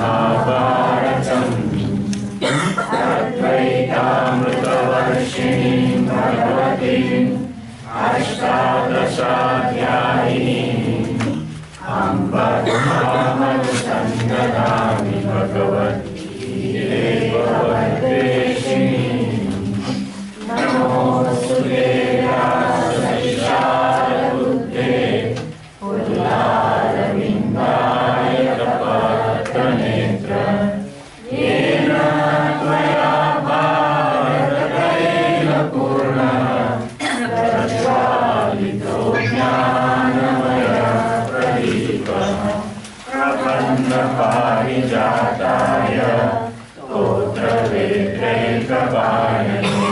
महाभारतम् अद्वैतामृतवर्षिणीं भगवतीम् अष्टादशाध्यायिनीम् अम्ब कामनुसन्दधामि भगवद्गीते भगवद्वेषिणीम्। नमोऽस्तुते व्यासविशालबुद्धे पुल्लारविन्दाय कपात्रनेत्र येन त्वया भारततैलपूर्णः प्रज्वालितो ज्ञानमयः प्रदीपः प्रपन्नपारिजाताय स्तोत्रवेत्रैकपाणये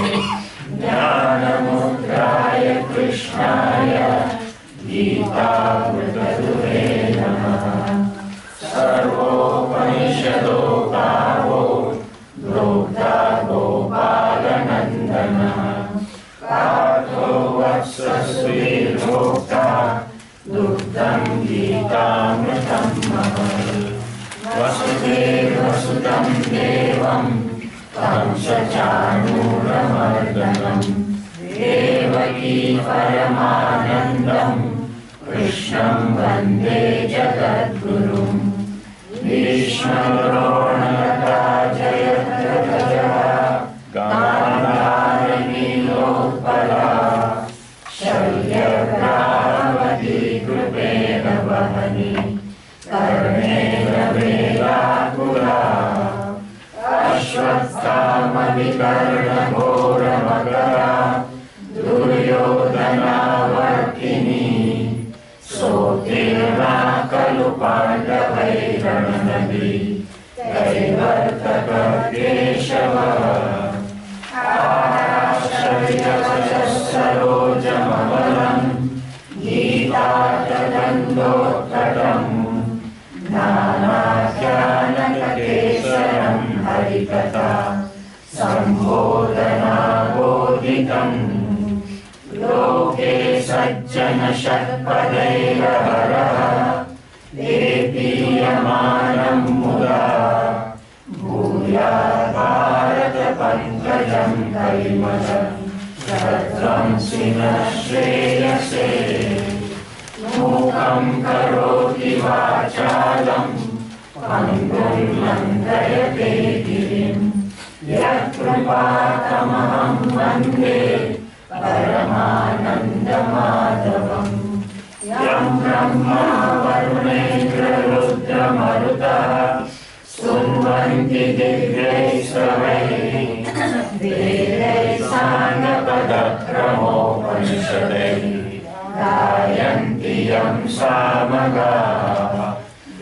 ज्ञानमुद्राय कृष्णाय गीतामृतदुहे नमः। सर्वोपनिषदो गावो प्रोक्ता गोपालनन्दनः पार्थो वत्सस्वीर्भोक्ता दुग्धं गीतामृतं महत्। वसुदेवसुतं देवं कंसचाणूरमर्दनं देवकी परमानन्दं कृष्णं वन्दे जगद्गुरुं। भीष्मद्रोणतथा जयद्रथः गान्धारनीलोत्पला शल्यग्रावती कृपेण वहनी कर्णेन वेलाकुला अश्वत्थामविकर्णघोरमकरा दुर्योधनावर्तिनी सोत्तीर्णा खलु पाण्डवैर्रणनदी दैवर्तक केशवः सरोजममलं गीतार्थदण्डोत्कटम् नानाख्यानकेसरं हरिकथा सम्बोधनाबोधितम्। लोके सज्जनषट्पदैरहरः देदीयमानं मुदा भूयात् भारतपङ्कजं कलिमलं भद्रंसिनः श्रेयसे। मूकं करोति वाचालं पङ्गुं लङ्घयते गिरिं यत्कृपातमहं वन्दे परमानन्दमाधवम्। यं ब्रह्मा वरुणेन्द्ररुद्रमरुतः स्तुवन्ति दिव्यैः श्रवैः वेदैः साङ्गपदक्रमोपनिषदैः गायन्ति यं सामगाः।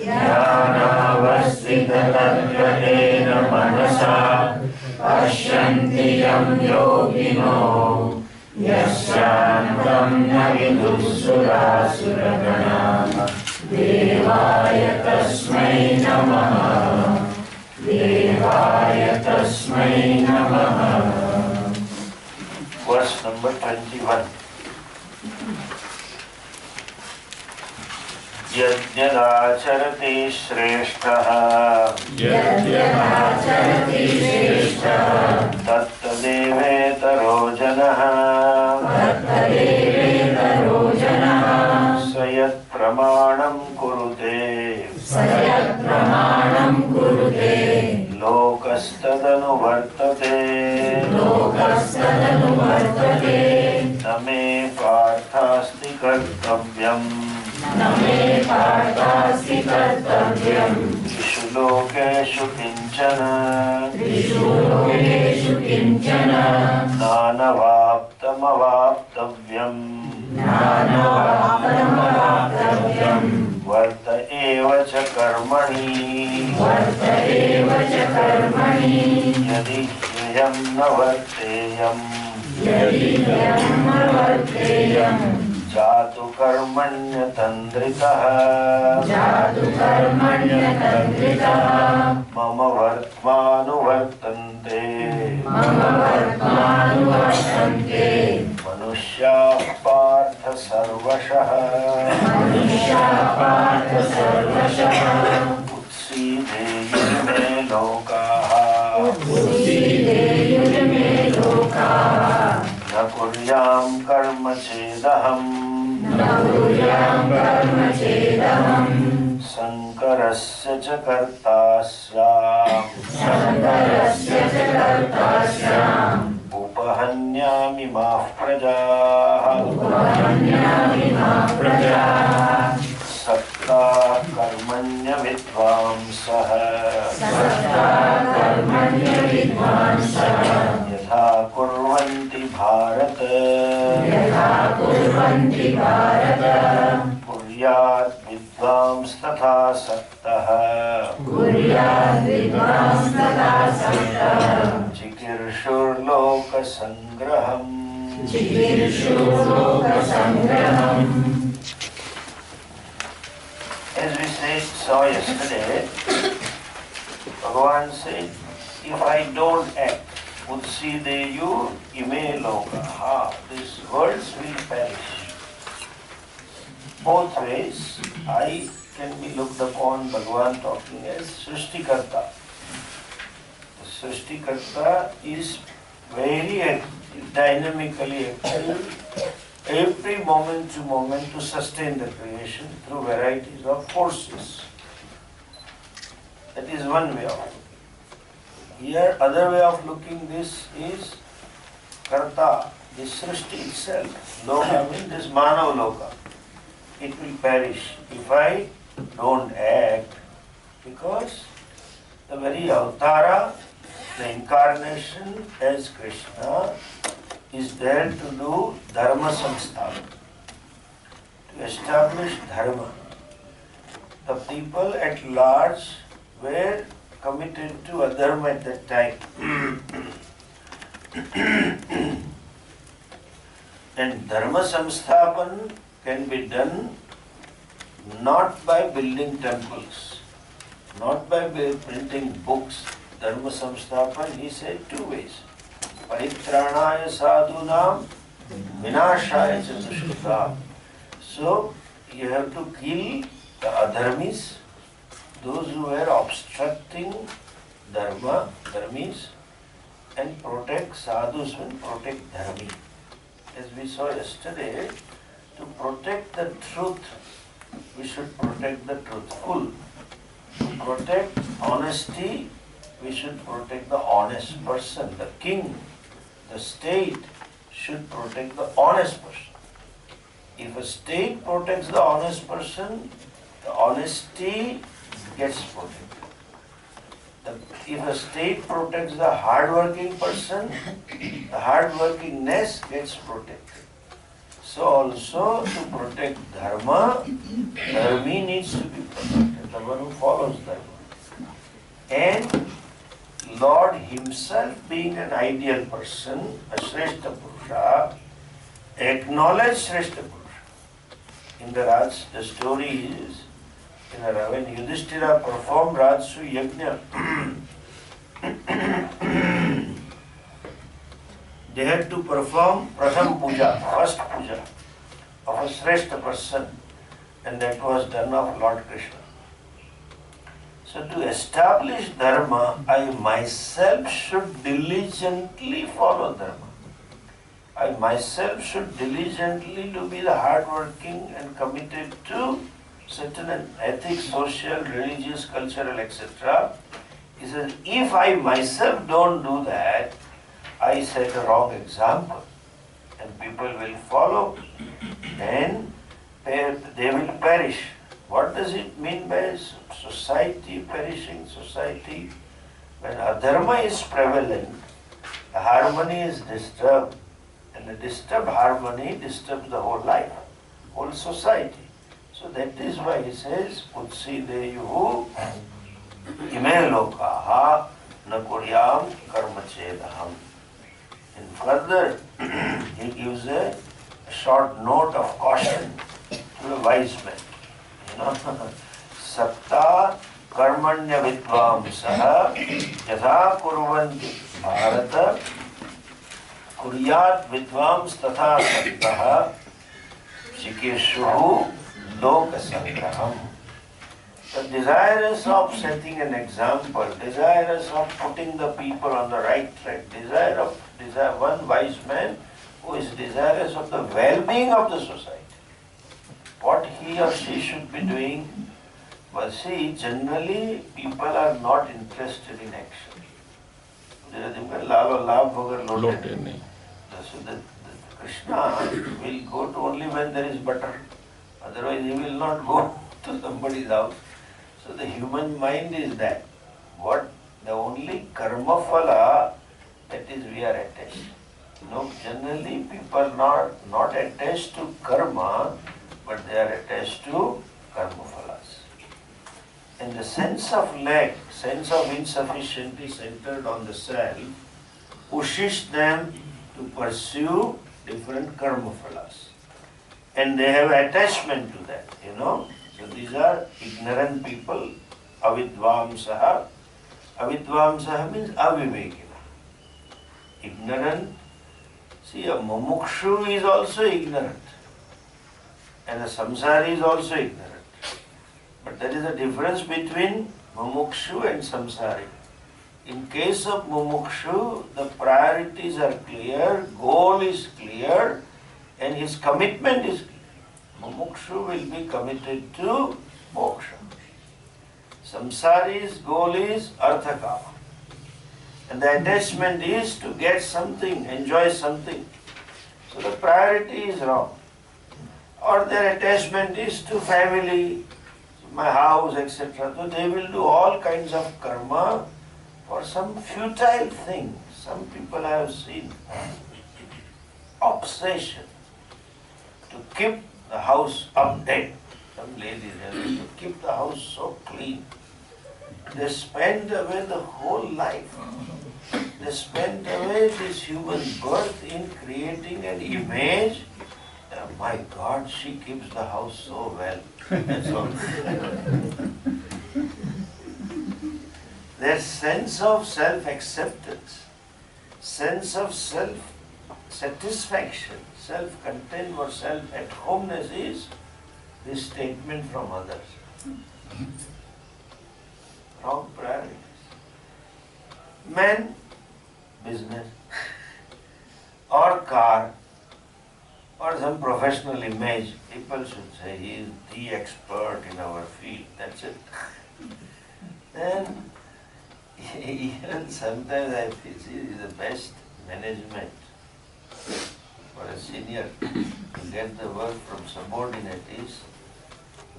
ध्यानावस्थिततत्त्वेन मनसा पश्यन्ति यं योगिनो यस्यान्तं न विदुःसुरासुरगणाः। देवाय तस्मै नमः, देवाय तस्मै नमः। Verse number 21. यज्ञदाचरति श्रेष्ठः यज्ञदाचरति श्रेष्ठः तत्तदेवेतरो जनः तत्तदेवेतरो जनः स यत्प्रमाणं कुरुते सयत्प्रमाणं कुरुते लोकस्तदनुवर्तते लोकस्तदनुवर्तते। न मे पार्थास्ति कर्तव्यम् न मे पार्थास्ति कर्तव्यम् त्रिषु लोकेषु किञ्चन त्रिषु लोकेषु किञ्चन नानवाप्तमवाप्तव्यम् नानवाप्तमवाप्तव्यम् वर्त एव च कर्मणि वर्त एव च कर्मणि यदि ह्ययं न वर्तेयम् यदि ह्ययं न वर्तेयम् जातु कर्मण्यतन्द्रितः जातु कर्मण्यतन्द्रितः मम वर्त्मानुवर्तन्ते मम वर्त्मानुवर्तन्ते मनुष्याः पार्थ सर्वशः मनुष्याः पार्थ सर्वशः उत्सीदेयुः लोकाः उद्सीदेयुर्मे लोकाः न कुर्यां कर्म चेदहम् न कुर्यां कर्म चेदहम् शङ्करस्य च कर्ता स्याम् शङ्करस्य च कर्ता स्याम् उपहन्यामि माः प्रजाः उपहन्यामि माः प्रजाः सक्ता कर्मण्य विद्वांसः सक्ता कर्मण्य विद्वांसः यथा कुर्वन्ति भारत यथा कुर्वन्ति भारत कुर्यात् विद्वांस्तथा सक्तः कुर्यात् विद्वांस्तथा सक्तः चिकीर्षुर्लोकसङ्ग्रहम् चिकीर्षु लोकसङ्ग्रहम्. As we saw yesterday, Bhagavan said, if I don't act, Utsideyu ime lokaha, these words will perish. Both ways, I can be looked upon, Bhagavan talking as Srishtikarta. The Srishtikarta is very active, dynamically active, every moment to moment to sustain the creation through varieties of forces. That is one way of looking. Here, other way of looking this is Karta, this Srishti itself. Loka means this Manav Loka. It will perish if I don't act, because the very Avatara, the incarnation as Krishna, is there to do Dharma Samsthapan, to establish Dharma. The people at large were committed to adharma at that time. And Dharma Samsthapan can be done not by building temples, not by printing books. Dharma Samsthapan, he said, two ways. Paritranaya sadhunam vinashaya cha dushkritam. So you have to kill the adharmis, those who were obstructing dharma, dharmis, and protect sadhus and protect dharmi. As we saw yesterday, to protect the truth, we should protect the truthful. To protect honesty, we should protect the honest person. The king, the state should protect the honest person. If a state protects the honest person, the honesty gets protected. If a state protects the hard-working person, the hard-workingness gets protected. So also to protect dharma, dharmi needs to be protected, the one who follows dharma. And Lord himself being an ideal person, a Shrestha Purusha, acknowledged Shrestha Purusha. In the story is, when Yudhishthira performed Rajsu Yajna, they had to perform Pratham Puja, first puja of a Shrestha person, and that was done of Lord Krishna. So to establish dharma, I myself should diligently follow dharma. I myself should diligently to be the hardworking and committed to certain ethics, social, religious, cultural, etc. He says, if I myself don't do that, I set a wrong example and people will follow and they will perish. What does it mean by society perishing? Society, when adharma is prevalent, the harmony is disturbed, and the disturbed harmony disturbs the whole life, whole society. So that is why he says, Utsideyu ime lokaha na kuryam karma chedaham. And further, he gives a short note of caution to the wise man. Sakta karmanya vidvamsaha yatha kurvanti bharata kuryat vidvams tatha saktaha chikeshuhu loka sangraham. The desirous of setting an example, desirous of putting the people on the right track, desire one wise man who is desirous of the well-being of the society. What he or she should be doing. But see, generally people are not interested in action. So the Krishna will go to only when there is butter. Otherwise he will not go to somebody's house. So the human mind is that. What the only karma phala, that is we are attached. Generally people are not attached to karma, but they are attached to karma phalas. And the sense of lack, sense of insufficiency centered on the self, pushes them to pursue different karma phalas. And they have attachment to that, So these are ignorant people, avidvamsaha. Avidvamsaha means avivekina. Ignorant. See, a mumukshu is also ignorant. And a samsari is also ignorant. But there is a difference between mumukshu and samsari. In case of mumukshu, the priorities are clear, goal is clear, and his commitment is clear. Mumukshu will be committed to moksha. Samsari's goal is arthakama. And the attachment is to get something, enjoy something. So the priority is wrong. Or their attachment is to family, my house, etc. So they will do all kinds of karma for some futile thing. Some people I have seen obsession to keep the house updated. Some ladies have to keep the house so clean. They spend away the whole life. They spend away this human birth in creating an image. My God, she keeps the house so well. That's all. Their sense of self-acceptance, sense of self-satisfaction, self-content or self-at-homeness is this statement from others. Wrong priorities. Men, business, or car, or some professional image. People should say he is the expert in our field. That's it. Then even sometimes I feel this is the best management for a senior to get the work from subordinate is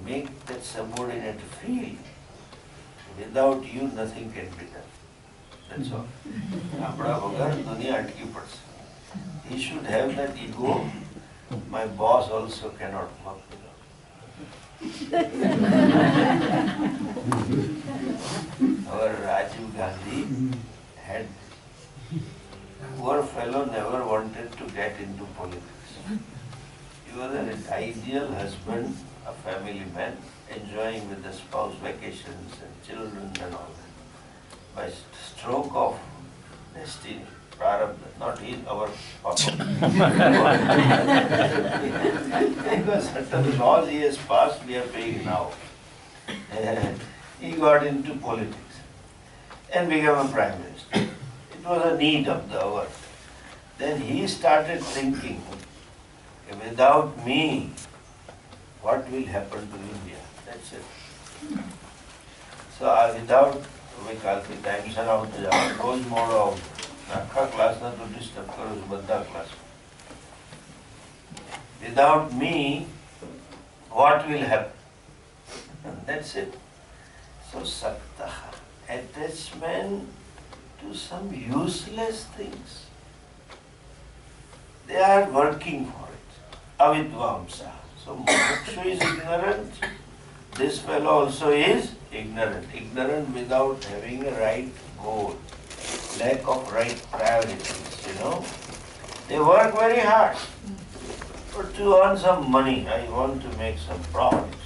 make that subordinate feel without you nothing can be done. That's all. Apna vagar duniya atki padse. He should have that ego. My boss also cannot work without. Our Rajiv Gandhi had, poor fellow never wanted to get into politics. He was an ideal husband, a family man, enjoying with the spouse vacations and children and all that. By stroke of destiny, prarabdha, not he, our papa. Because certain laws he has passed, we are paying now. He got into politics and became a prime minister. It was a need of the hour. Then he started thinking, without me, what will happen to India? That's it. So without વિકાસથી ટાઈમસર આવતો જાવ રોજ મોડો આવું આખા ક્લાસના તો ડિસ્ટર્બ કરું છું બધા class without me what will happen? That's it. So saktaha, attachment to some useless things, they are working for it. Avidvamsa. So Moksha is ignorant. This fellow also is ignorant. Ignorant without having a right goal. Lack of right priorities, They work very hard. But to earn some money, I want to make some profit.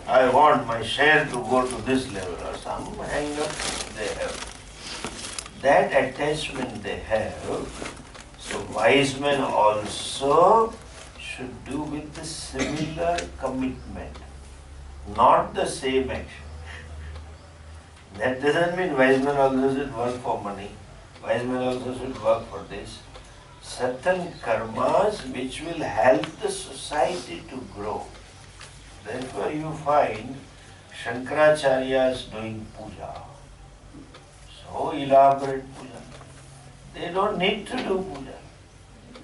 I want my share to go to this level or some hang-up they have. That attachment they have, so wise men also should do with the similar commitment. not the same action. That doesn't mean wise men also should work for money. Wise men also should work for this. Certain karmas which will help the society to grow. Therefore you find Shankaracharya's doing puja. So elaborate puja. They don't need to do puja.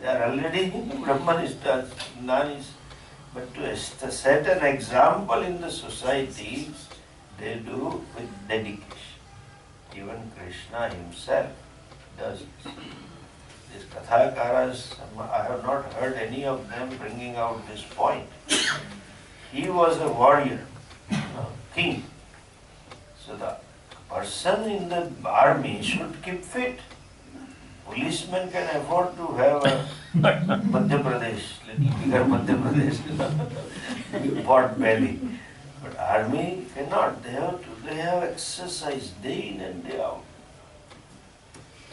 They are already Brahmanistas, Nanis. But to set an example in the society, they do with dedication. Even Krishna himself does this. These Kathakaras, I have not heard any of them bringing out this point. He was a warrior, king. So the person in the army should keep fit. Policemen can afford to have a Madhya Pradesh, little bigger Madhya Pradesh, pot belly. But army cannot. They have exercise day in and day out.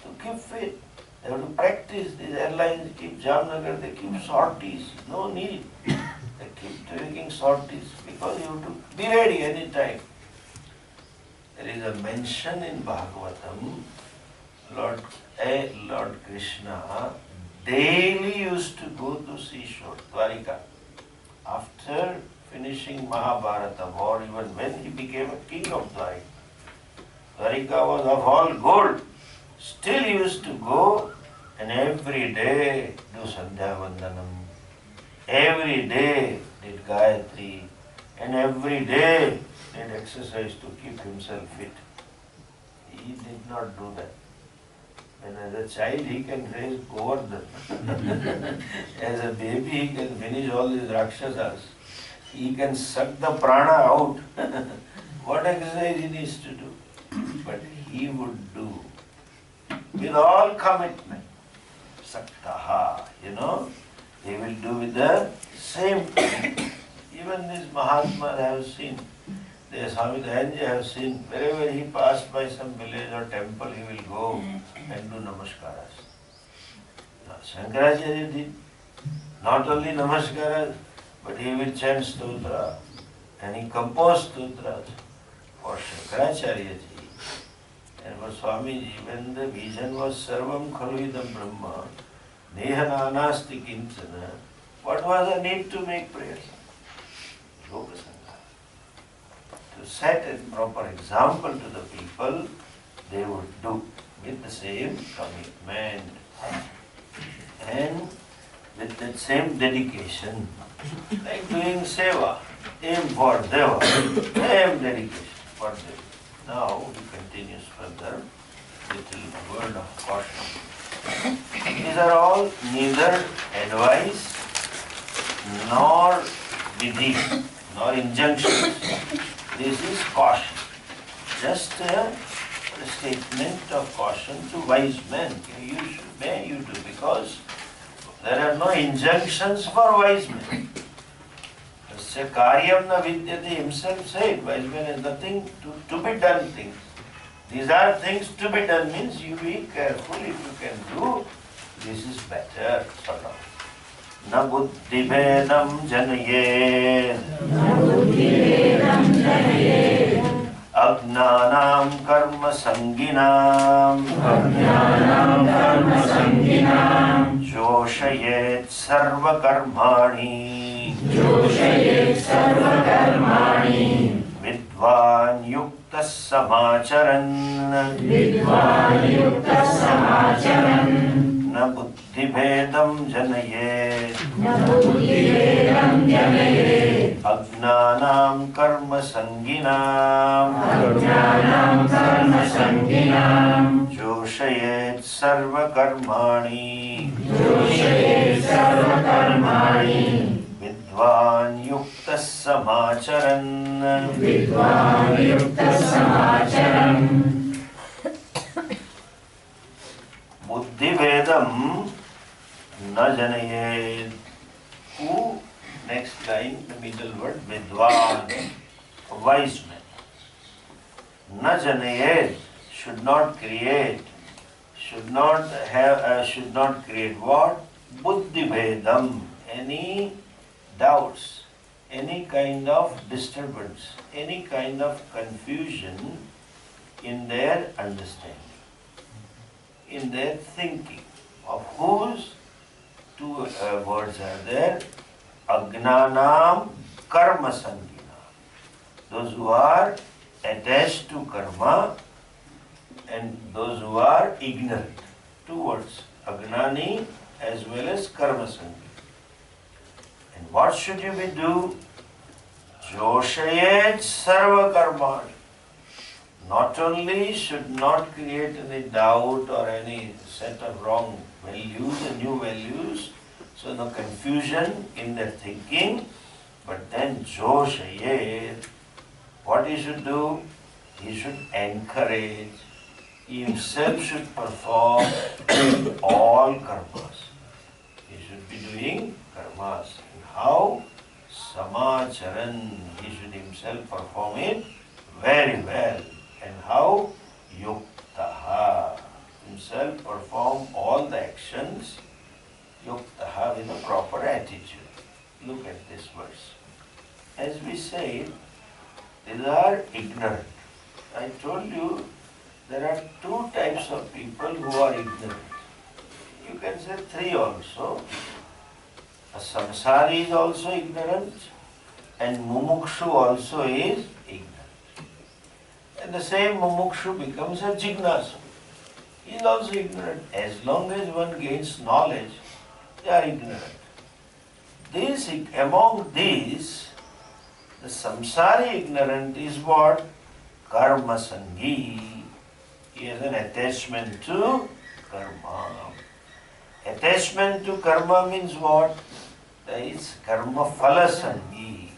To keep fit, they have to practice. These airlines keep Jamnagar, they keep sorties. No need. They keep taking sorties because you have to be ready any time. There is a mention in Bhagavatam, Lord Krishna daily used to go to seashore, Dwarika. After finishing Mahabharata war, even when he became a king of Dwarika, Dwarika was of all gold. Still he used to go and every day do Sandhya Vandanam. Every day did Gayatri and every day did exercise to keep himself fit. He did not do that. When as a child he can raise Govardhan. As a baby he can finish all these Rakshasas. He can suck the prana out. What exercise he needs to do? But he would do with all commitment. Saktaha, he will do with the same commitment. Even these Mahatmas I have seen, the Swami Dayanji I have seen, wherever he passed by some village or temple, he will go and do namaskaras. Shankaracharya did not only namaskaras, but he will chant stotra. And he composed stotras for Shankaracharya ji. And for Swamiji, when the vision was Sarvam Khaluidam Brahma, Neha Nanasti Kinchana, what was the need to make prayers? Lokasanga. To set a proper example to the people, they would do with the same commitment and with that same dedication, like doing seva, aim for deva, same dedication for deva. Now he continues further, little word of caution. These are all neither advice nor vidhi, nor injunctions. This is caution. Just a statement of caution to wise men. You do, because there are no injunctions for wise men. Tasya karyam na vidyate himself said, wise men has nothing to be done things. These are things to be done means you be careful if you can do. This is better, sort of. Na buddhi bhedam janayed. Ajnanam karma sanginam. Joshayet sarva karmani. Vidvan yukta samacharan. Na buddhi bhedam janayet. Ajnanam karma sanginam. Joshayet sarva karmani. Vidvan yukta samacharan. Buddhi vedam na janayed. Who? Next line, the middle word, vidvan, a wise man. Na janayed, should not create. Should not create what? Buddhi vedam, any doubts, any kind of disturbance, any kind of confusion in their understanding, in their thinking. Of whose two words are there? Agnanam karma sangina. Those who are attached to karma and those who are ignorant. Two words, Agnani as well as karma sangina. And what should you be do? Joshayet sarva karmani. Not only should not create any doubt or any set of wrong values and new values, so no confusion in their thinking, but then Joshayet, what he should do? He should encourage, he himself should perform all karmas. He should be doing karmas. And how? Samacharan, he should himself perform it very well. And how? Yuktaha, himself perform all the actions, Yuktaha with a proper attitude. Look at this verse. As we say, these are ignorant. I told you there are two types of people who are ignorant. You can say three also. A samsari is also ignorant and mumukshu also is ignorant. And the same mumukshu becomes a jignasu. He is also ignorant. As long as one gains knowledge, they are ignorant. Among these, the samsari ignorant is what? Karma sangi. He has an attachment to karma. Attachment to karma means what? That is karma phala sangi.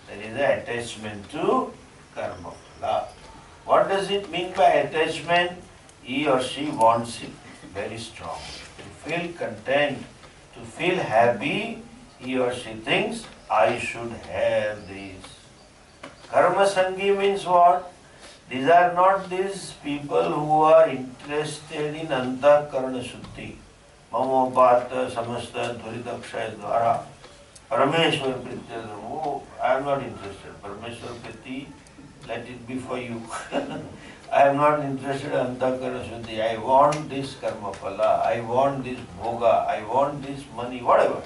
There is an attachment to karma phala. What does it mean by attachment? He or she wants it very strong. To feel content, to feel happy, he or she thinks, I should have this. Karma sangi means what? These are not these people who are interested in antakarana shuddhi. Mamopata samasta dhuritakshaya dvara. Parameshwar prityam. Oh, I am not interested. Parameshwar priti, let it be for you. I am not interested in antakarana shuddhi. I want this karma phala. I want this bhoga. I want this money, whatever.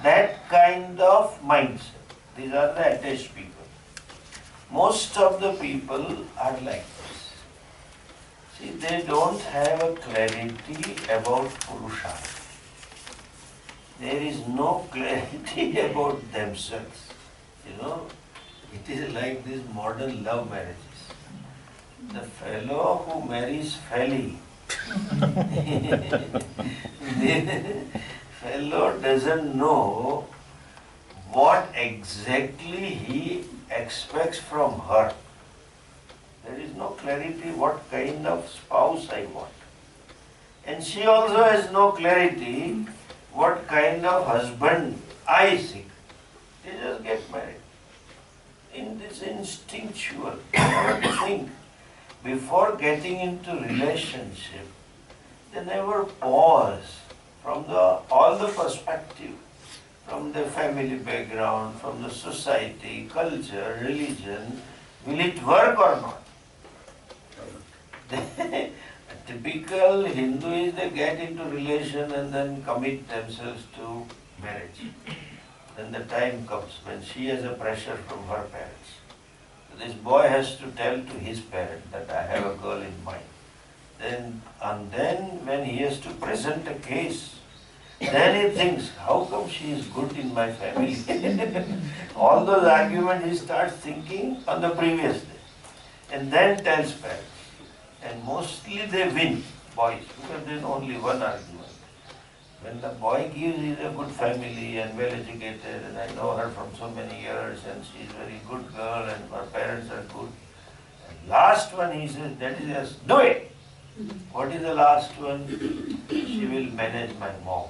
That kind of mindset. These are the attached people. Most of the people are like this. See, they don't have a clarity about Purushartha. There is no clarity about themselves. You know, it is like these modern love marriages. The fellow who marries Felly, the fellow doesn't know what exactly he expects from her. There is no clarity what kind of spouse I want. And she also has no clarity what kind of husband I seek. They just get married. In this instinctual, they never think. Before getting into relationship, they never pause from all the perspective, from the family background, from the society, culture, religion, will it work or not? A typical Hindu is they get into relation and then commit themselves to marriage. Then the time comes when she has a pressure from her parents. So this boy has to tell to his parent that I have a girl in mind. Then when he has to present a case, then he thinks, how come she is good in my family? All those arguments he starts thinking on the previous day. And then tells parents. And mostly they win, boys, because there is only one argument. When the boy gives, he is a good family and well educated, and I know her from so many years, and she is a very good girl, and her parents are good. And last one he says, that is just, do it! What is the last one? She will manage my mom.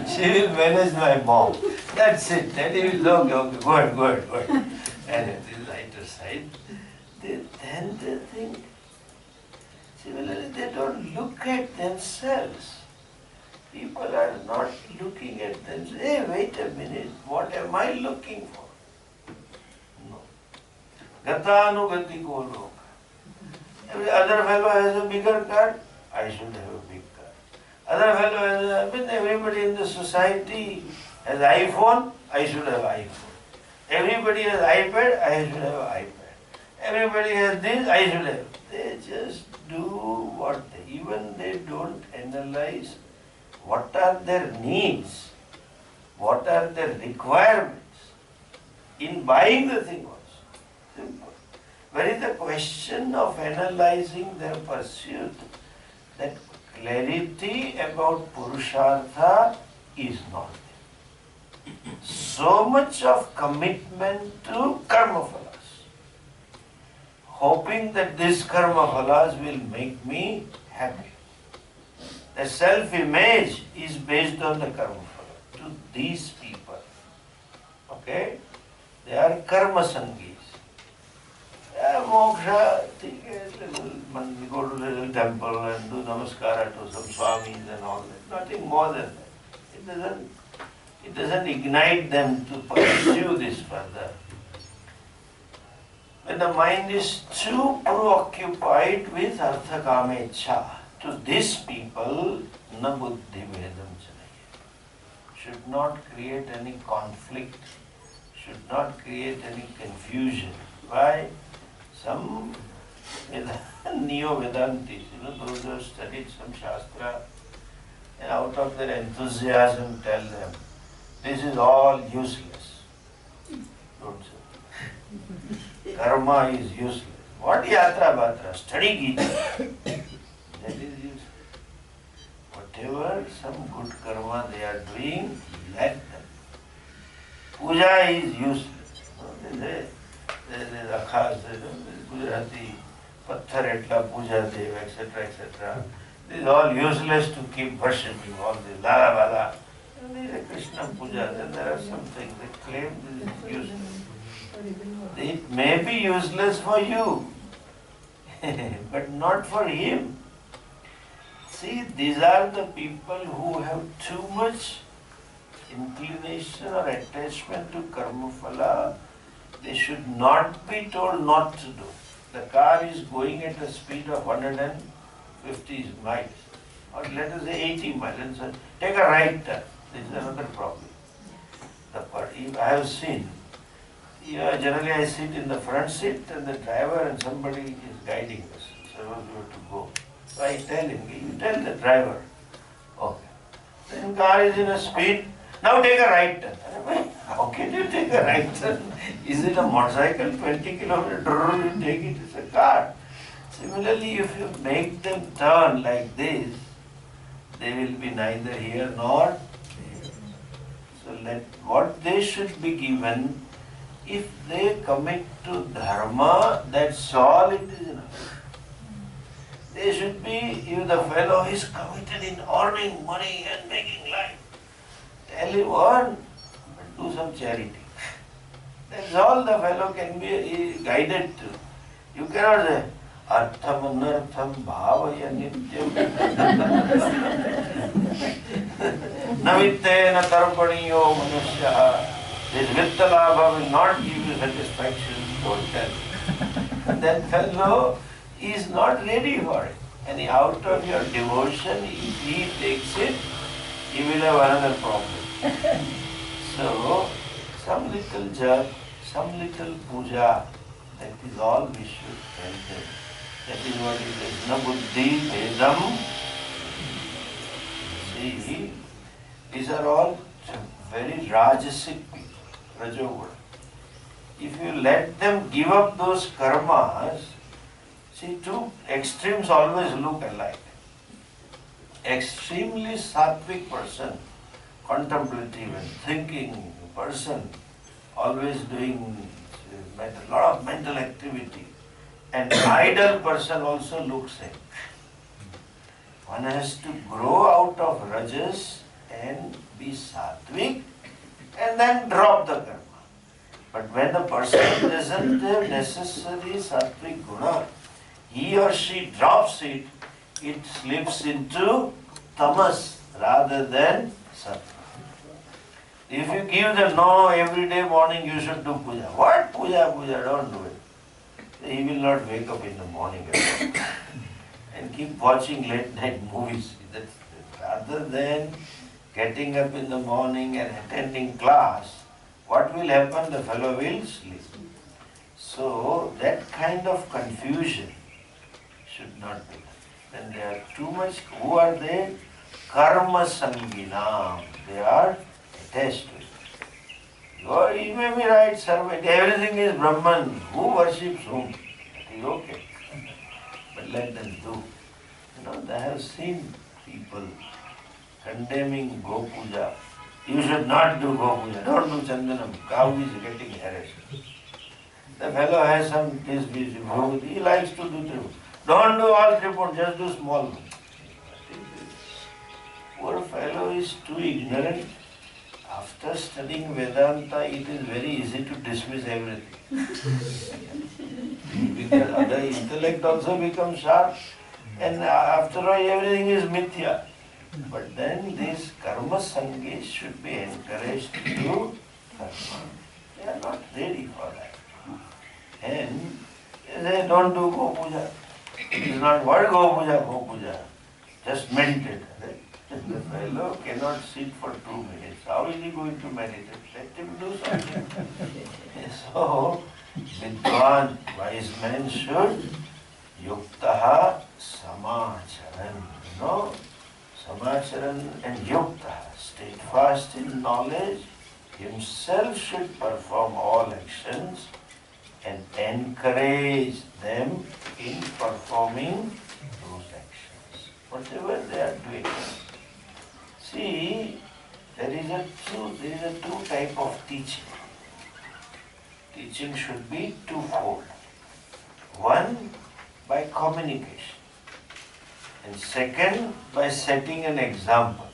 She will manage my mom. That's it. Then he will look, okay, good. And at the lighter side, then they think, similarly, they don't look at themselves. People are not looking at them. Hey, wait a minute, what am I looking for? No. Gatanugati ko loka. Every other fellow has a bigger car, I should have a big car. Other fellow has everybody in the society has iPhone, I should have iPhone. Everybody has iPad, I should have iPad. Everybody has this, I should have. They just do what they don't analyze what are their needs, what are their requirements in buying the thing also. Simple. Where is the question of analyzing their pursuit? That clarity about Purushartha is not there. So much of commitment to karma phalas, hoping that this karma phalas will make me happy. The self-image is based on the karma phala. To these people, okay, they are karma sangis. Moksha, we go to the little temple and do namaskara to some swamis and all that. Nothing more than that. It doesn't ignite them to pursue this further. When the mind is too preoccupied with artha kamecha, to these people, na buddhi vedam chanaye. Should not create any conflict, should not create any confusion. Why? Some neo-Vedantis, those who have studied some Shastra, and out of their enthusiasm tell them, this is all useless. Don't say. Karma is useless. What yatra batra? Study Gita. That is useless. Whatever some good karma they are doing, let them. Puja is useless. There is akhas, Gujarati, Patthar etla puja dev, etc., etc. This is all useless to keep worshipping all this lala bala. There is a Krishna puja, then there are some things that claim this is useless. It may be useless for you, but not for him. See, these are the people who have too much inclination or attachment to karma phala. They should not be told not to do. The car is going at a speed of 150 miles, or let us say 80 miles, and say, take a right turn. This is another problem. I have seen, generally I sit in the front seat and the driver and somebody is guiding us. So we have to go. So I tell him, you tell the driver, okay. Then car is in a speed, now take a right turn. How can you take a right turn? Is it a motorcycle, 20 kilometers, you take it, it's a car. Similarly, if you make them turn like this, they will be neither here nor there. So what they should be given, if they commit to dharma, that's all it is enough. They should be, if the fellow is committed in earning money and making life, tell him earn, but do some charity. That's all the fellow can be guided to. You cannot say, artham anartham bhavaya nityam navitte na tarpaniyo manusya. This vitta labha will not give you satisfaction, don't tell. That fellow is not ready for it. And out of your devotion, if he takes it, he will have another problem. So, some little jap, some little puja, that is all we should tell them. That is what it is. Na buddhi vedam. See, these are all very rajasic people, rajoguna. If you let them give up those karmas, see, two extremes always look alike. Extremely sattvic person, contemplative and thinking person, always doing a lot of mental activity. An idle person also looks same. One has to grow out of rajas and be sattvic and then drop the karma. But when the person doesn't have necessary sattvic guna, he or she drops it, it slips into tamas, rather than sattva. If you give them, no, every day morning you should do puja. What puja? Puja, don't do it. He will not wake up in the morning and keep watching late night movies. Rather than getting up in the morning and attending class, what will happen? The fellow will sleep. So that kind of confusion should not be. When they are too much, who are they? Karma sanginam. They are attached to it. You may be right, servant. Everything is Brahman. Who worships whom? It is okay. But let them do. I have seen people condemning Go Puja. You should not do Go Puja. Don't do Chandanam. Cow is getting harassed. The fellow has some disease. He likes to do Tripura. Don't do all Tripura, just do small one. Poor fellow is too ignorant. After studying Vedanta, it is very easy to dismiss everything. Because other intellect also becomes sharp. And after all, everything is mithya. But then these karma sangis should be encouraged to do karma. They are not ready for that. And they don't do Go Puja. It is not what Go Puja, Go Puja. Just meditate. Right? The fellow cannot sit for 2 minutes. How is he going to meditate? Let him do something. So, Vidwan, wise man should yuktaha samacharan. Samacharan and yuktaha, steadfast in knowledge, himself should perform all actions and encourage them in performing those actions, whatever they are doing. See, there is a two type of teaching. Teaching should be twofold. One, by communication. And second, by setting an example.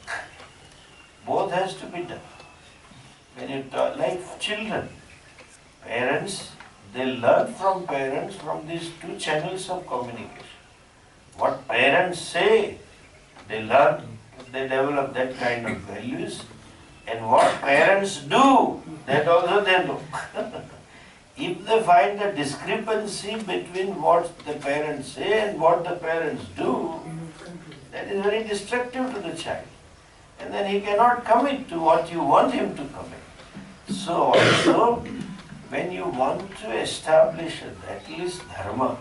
Both has to be done. When you talk, like children, parents, they learn from parents from these two channels of communication. What parents say, they learn, they develop that kind of values. And what parents do, that also they do. If they find a discrepancy between what the parents say and what the parents do, that is very destructive to the child. And then he cannot commit to what you want him to commit. So also, when you want to establish at least dharma,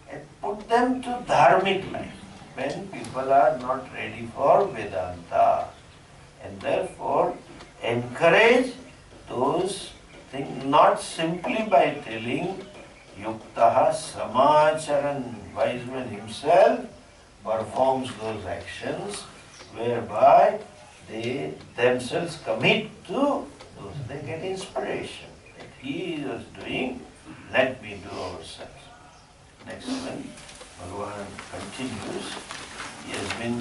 and put them to dharmic life, when people are not ready for Vedanta. And therefore, encourage those things, not simply by telling yuktaha samacharan, wise man himself performs those actions whereby they themselves commit to those. They get inspiration. That he was doing, let me do ourselves. Next one, Bhagavan continues. He has been,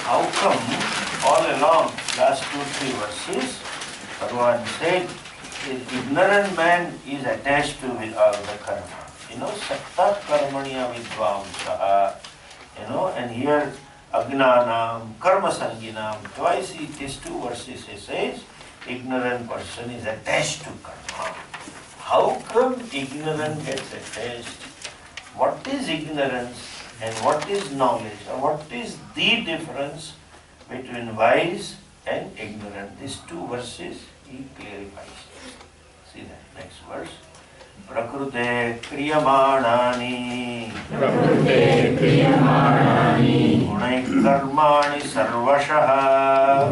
how come all along, last 2-3 verses, Bhagavan said, the ignorant man is attached to all the karma. Sakta karmaniya vidvamsaha, and here agnanam, karma sanginam, twice it is 2 verses he says, ignorant person is attached to karma. How come ignorance gets attached? What is ignorance and what is knowledge? Or what is the difference between wise and ignorant? These 2 verses he clarifies. See that next verse. Prakrute kriyamanani gunai karmani sarvashaha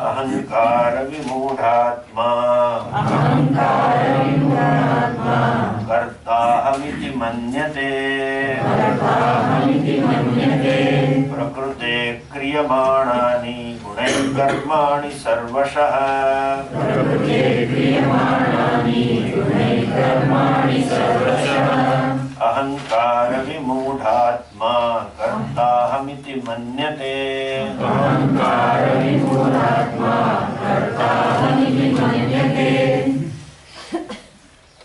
ahankara vimudhatma kartahamiti manyate prakrute kriyamanani gunai karmani sarvashaha ahankara vimudhatma kartahamiti manyate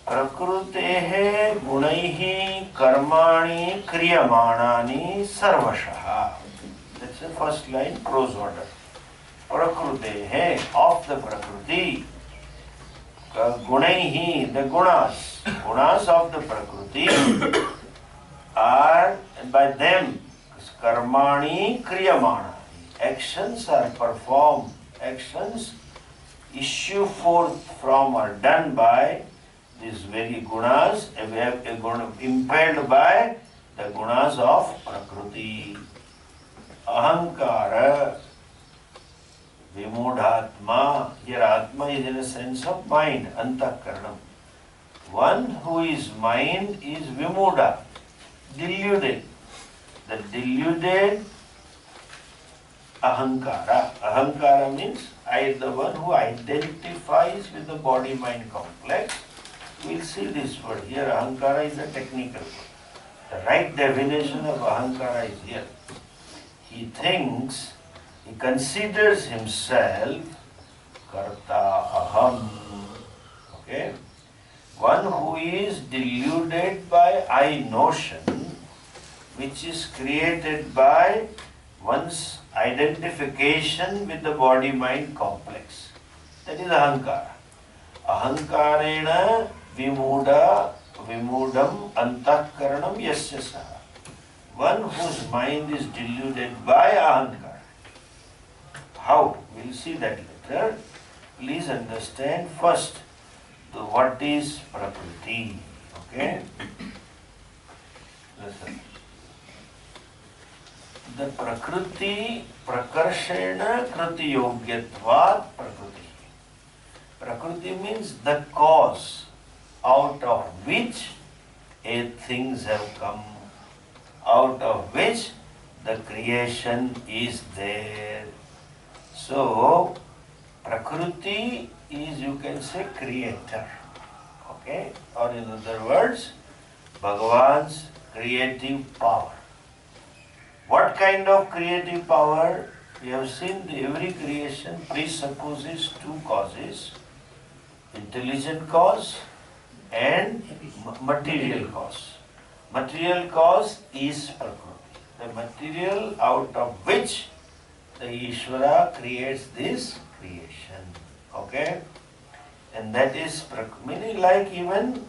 prakrutehe gunaihi karmani Karmani kriyamanani sarvashaha. That's the first line, prose order. Prakrutehe, of the Prakriti. Gunaihi, the gunas. Gunas of the Prakriti are, and by them, karmani kriyamana. Actions are performed. Actions issue forth from or done by these very gunas, impelled by the gunas of Prakriti. Ahankara, Vimudhatma. Here Atma is in a sense of mind, Antakaranam. One who is mind is Vimudha, deluded. The deluded Ahankara. Ahankara means I am the one who identifies with the body-mind complex. We'll see this word here. Ahankara is a technical word. The right definition of Ahankara is here. He thinks, he considers himself Karta Aham. Okay? One who is deluded by I notion, which is created by one's identification with the body-mind complex. That is Ahankara. Ahankarena vimudam antakaranam yasya saha. One whose mind is deluded by Ahankara. How? We'll see that later. Please understand first what is Prakriti. Okay? Listen. The Prakriti prakarshena kriti yogyatvat Prakriti. Prakriti means the cause out of which things have come, out of which the creation is there. So, Prakriti is, you can say, creator. Okay? Or in other words, Bhagavan's creative power. What kind of creative power? We have seen every creation presupposes two causes, intelligent cause and material cause. Material cause is Prakriti, the material out of which the Ishvara creates this creation. Okay? And that is meaning, like even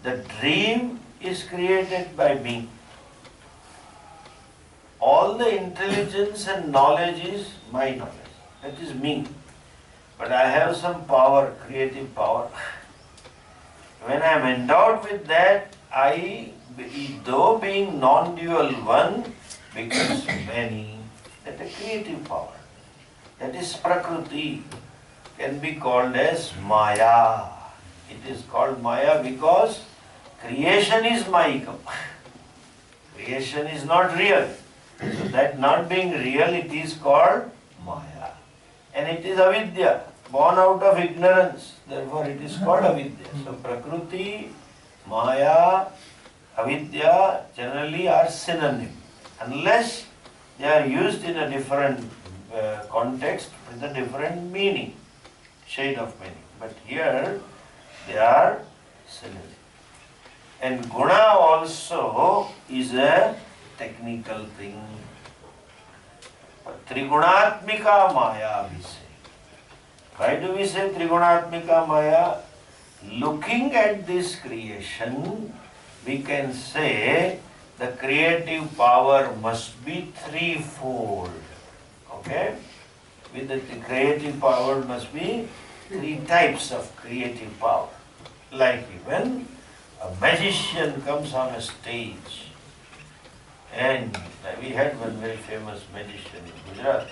the dream is created by me. All the intelligence and knowledge is my knowledge. That is me. But I have some power, creative power. When I am endowed with that, I, though being non-dual one, becomes many. That is creative power. That is Prakriti. Can be called as Maya. It is called Maya because creation is Mayikam. Creation is not real. So that not being real, it is called Maya. And it is Avidya, born out of ignorance. Therefore it is called Avidya. So Prakriti, Maya, Avidya generally are synonym. Unless they are used in a different context with a different meaning, shade of meaning. But here they are synonym. And Guna also is a technical thing. Trigunatmika Maya we say. Why do we say Trigunatmika Maya? Looking at this creation, we can say the creative power must be threefold. Okay? With the creative power must be three types of creative power. Like when a magician comes on a stage, and we had one very famous magician in Gujarat.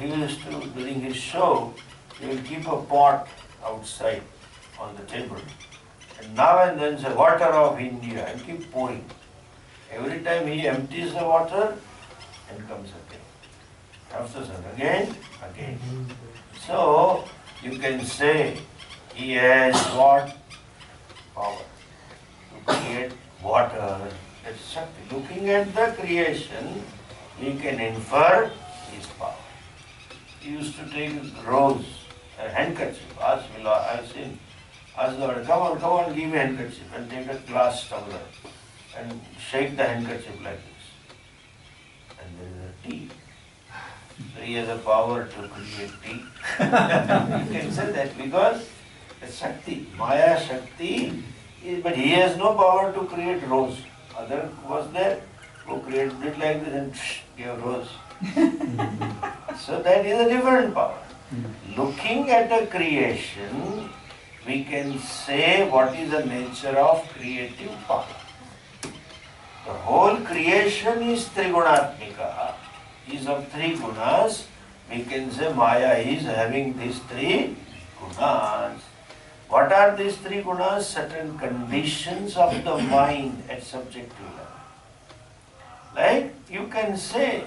He used to, during his show, he will keep a pot outside on the table. And now and then say, water of India, and keep pouring. Every time he empties the water and comes again. After that, again. So, you can say, he has what? Power. To create water. That's Shakti. Looking at the creation, we can infer his power. He used to take a rose, a handkerchief. I've seen. Ask the Lord, come on, give me a handkerchief and take a glass tumbler. and shake the handkerchief like this. And there is a tea. So he has a power to create tea. You can say that because it's Shakti, Maya Shakti, but he has no power to create rose. Other was there who created it like this and gave rose. So that is a different power. Looking at a creation, we can say what is the nature of creative power. The whole creation is Trigunatmika, is of three gunas. We can say Maya is having these three gunas. What are these three gunas? Certain conditions of the mind at subjective level. Like you can say,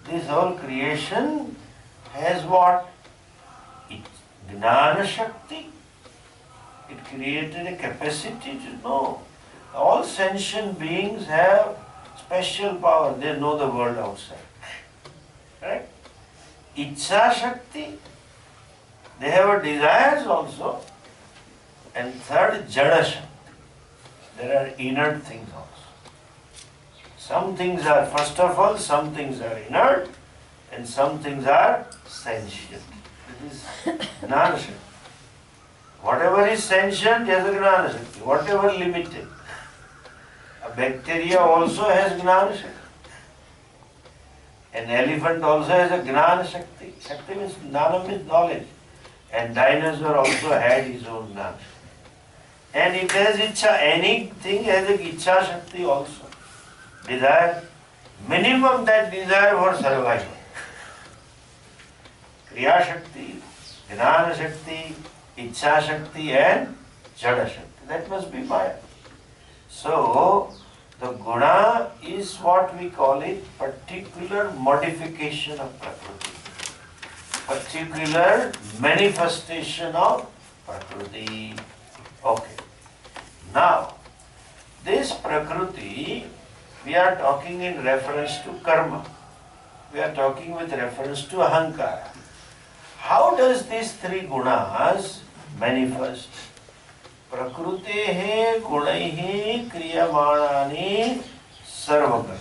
this whole creation has what? Jnana Shakti. It created a capacity to know. All sentient beings have special power. They know the world outside. Correct? Ichha Shakti. They have desires also. And third, Jada Shakti. There are inert things also. Some things are, first of all, some things are inert and some things are sentient. It is Gnana Shakti. Whatever is sentient has a Gnana Shakti. Whatever limited. A bacteria also has Gnana Shakti. An elephant also has a Gnana Shakti. Shakti means Gnana means knowledge. And dinosaur also had his own Gnana Shakti. And it has Ichha. Anything has a Ichha Shakti also. Desire. Minimum that desire for survival. Kriya Shakti, Jnana Shakti, Ichha Shakti and Jada Shakti. That must be Maya. So, the guna is what we call it particular modification of Prakriti. Particular manifestation of Prakriti. Okay. Now, this Prakriti, we are talking in reference to karma. We are talking with reference to ahankara. How does these three gunas manifest? Prakrutehe gunaihi kriyamanani sarva karma.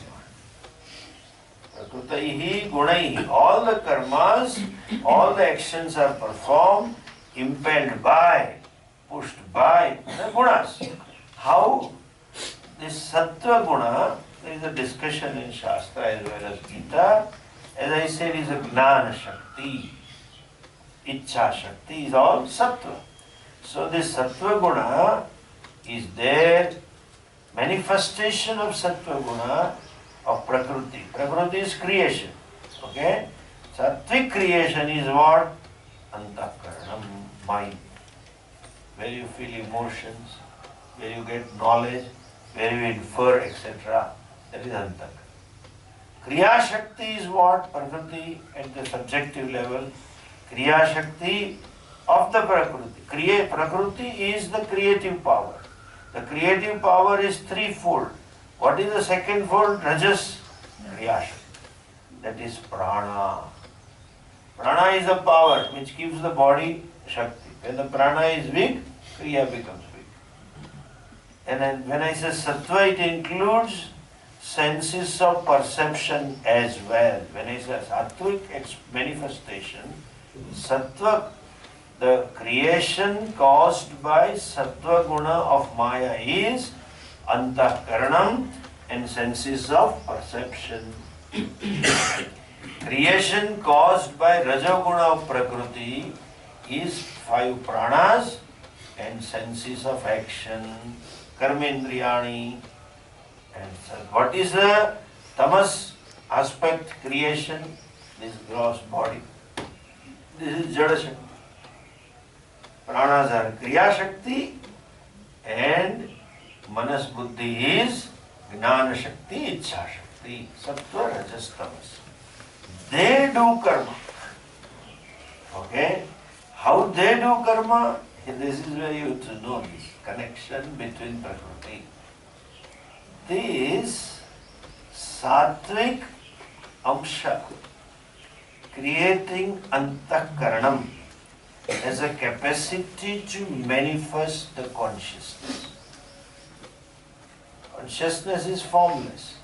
Prakrutehi gunaihi. All the karmas, all the actions are performed, impelled by, pushed by the gunas. How? This sattva guna, there is a discussion in Shastra as well as Gita. As I said, is a Gnana Shakti. Ichha Shakti is all sattva. So this sattva guna is there, manifestation of sattva guna of Prakriti. Prakriti is creation. Okay? Sattvic creation is what? Antakaranam, mind. Where you feel emotions, where you get knowledge, where you infer, etc. That is Antaka. Kriya Shakti is what? Prakriti at the subjective level. Kriya Shakti of the Prakriti. Prakriti is the creative power. The creative power is threefold. What is the second fold? Rajas. Kriya Shakti. That is Prana. Prana is the power which gives the body Shakti. When the Prana is weak, Kriya becomes weak. And then when I say Sattva, it includes senses of perception as well. When I say Sattvic manifestation, Sattva, the creation caused by Sattva guna of Maya is Antakaranam and senses of perception. Creation caused by Rajaguna of Prakriti is 5 pranas and senses of action, karmendriyani. And so what is the tamas aspect creation? This gross body. This is Jada Shakti. Pranas are Kriya Shakti and Manas Buddhi is Gnana Shakti, Ichha Shakti, Sattva, Rajas, Tamas. They do karma. Okay? How they do karma? This is where you have to know this connection between Prakriti. This Sattvic Amsha creating Antakaranam has a capacity to manifest the consciousness. Consciousness is formless.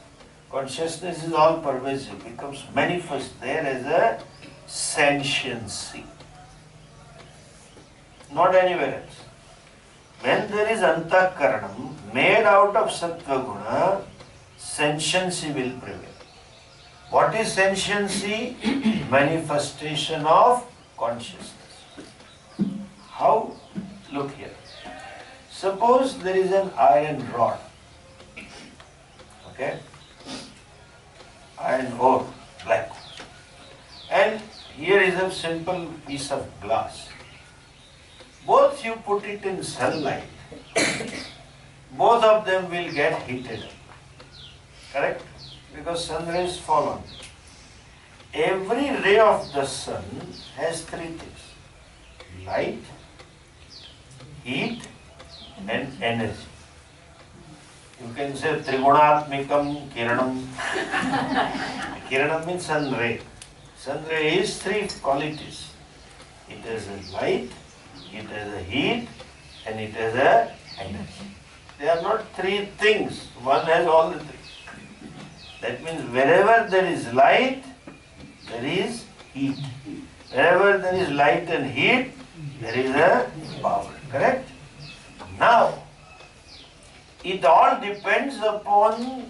Consciousness is all pervasive, becomes manifest there as a sentiency. Not anywhere else. When there is antakaranam made out of sattva guna, sentiency will prevail. What is sentiency? Manifestation of consciousness. How? Look here. Suppose there is an iron rod. Okay? Iron ore, black. And here is a simple piece of glass. Both you put it in sunlight, both of them will get heated up. Correct? Because sun rays fall on it. Every ray of the sun has three things: light, heat, and energy. You can say Trigunatmikam Kiranam. Kiranam means sun ray. Sun ray is three qualities. It has a light, it has a heat, and it has a energy. They are not three things. One has all the three. That means wherever there is light, there is heat. Wherever there is light and heat, there is a power. Correct? Now, it all depends upon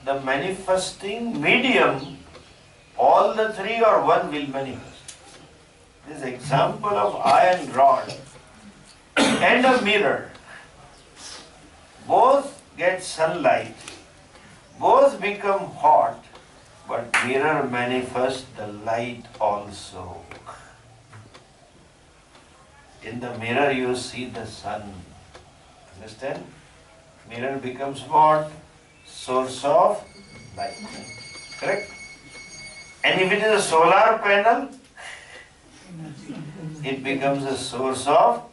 the manifesting medium. All the three or one will manifest. This example of iron rod and a mirror. Both get sunlight, both become hot, but mirror manifests the light also. In the mirror you see the sun. Understand? Mirror becomes what? Source of light. Correct? And if it is a solar panel, it becomes a source of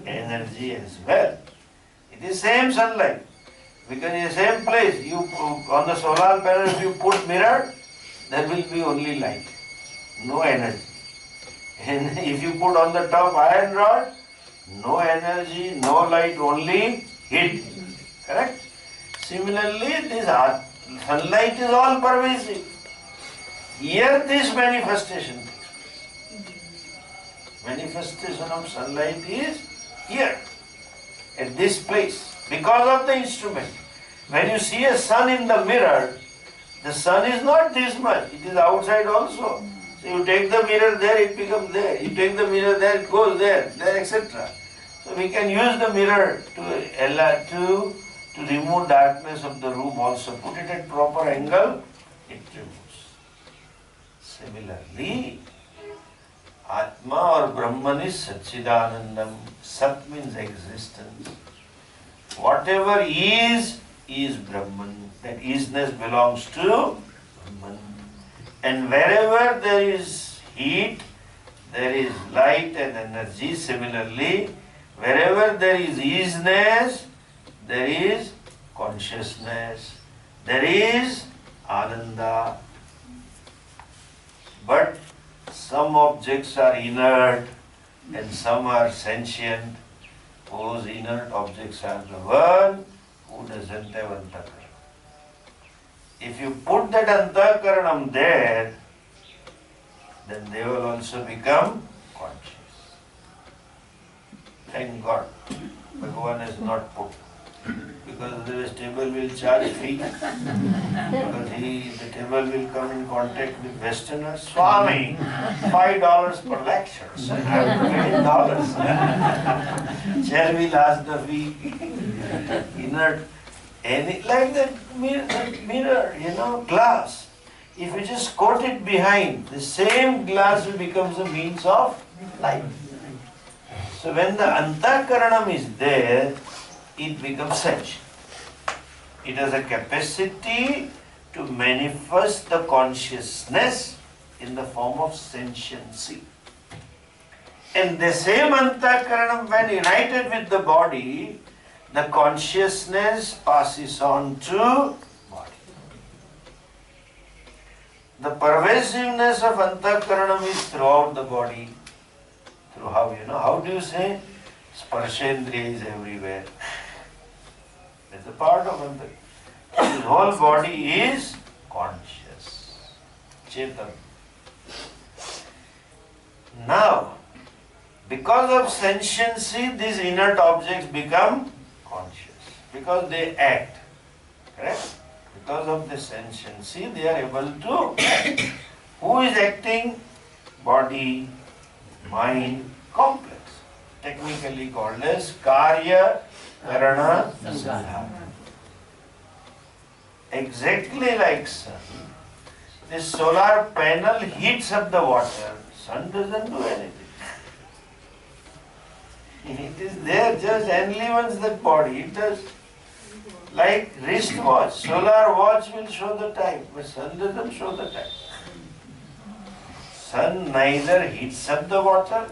energy as well. It is same sunlight. Because in the same place, you on the solar panel, if you put mirror, there will be only light, no energy. And if you put on the top iron rod, no energy, no light, only heat. Correct? Similarly, this sunlight is all pervasive. Here this manifestation takes place. Manifestation of sunlight is here, at this place, because of the instrument. When you see a sun in the mirror, the sun is not this much, it is outside also. So you take the mirror there, it becomes there. You take the mirror there, it goes there, etc. So we can use the mirror to remove darkness of the room also. Put it at proper angle, it removes. Similarly, Atma or Brahman is Satchidanandam. Sat means existence. Whatever is Brahman. That isness belongs to Brahman. And wherever there is heat, there is light and energy. Similarly, wherever there is isness, there is consciousness. There is Ananda. But some objects are inert and some are sentient. Those inert objects are the one who doesn't have antakaranam. If you put that antakaranam there, then they will also become conscious. Thank God, Bhagavan has not put. Because the table will charge fee. Because the table will come in contact with Westerners. Swami, $5 per lecture. So I have to pay $10. Chair will ask the fee. Inert. Like that mirror, glass. If you just coat it behind, the same glass will become a means of light. So when the antakaranam is there, it becomes sentient. It has a capacity to manifest the consciousness in the form of sentiency. And the same antakaranam, when united with the body, the consciousness passes on to body. The pervasiveness of antakaranam is throughout the body. Through how do you say? Sparshendriya is everywhere. It's a part of antakaranam. His whole body is conscious. Chetan. Now, because of sentiency, these inert objects become conscious. Because they act. Correct? Because of the sentiency, they are able to act. Who is acting? Body, mind, complex. Technically called as Karya, Karana, Sangha. Exactly like sun. This solar panel heats up the water. Sun doesn't do anything. It is there, just enlivens that body. It does. Like wristwatch. Solar watch will show the time, but sun doesn't show the time. Sun neither heats up the water,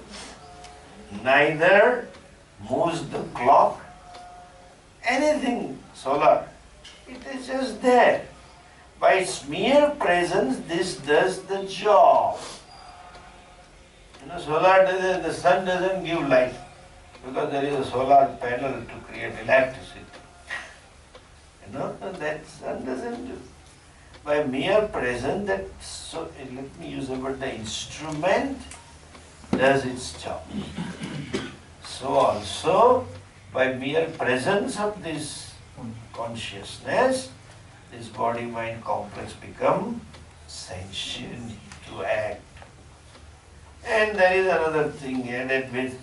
neither moves the clock, anything solar. It is just there. By its mere presence, this does the job. The sun doesn't give light because there is a solar panel to create electricity. That sun doesn't do. By mere presence, let me use the word, the instrument does its job. So also, by mere presence of this consciousness, this body-mind complex become sentient to act. And there is another thing added with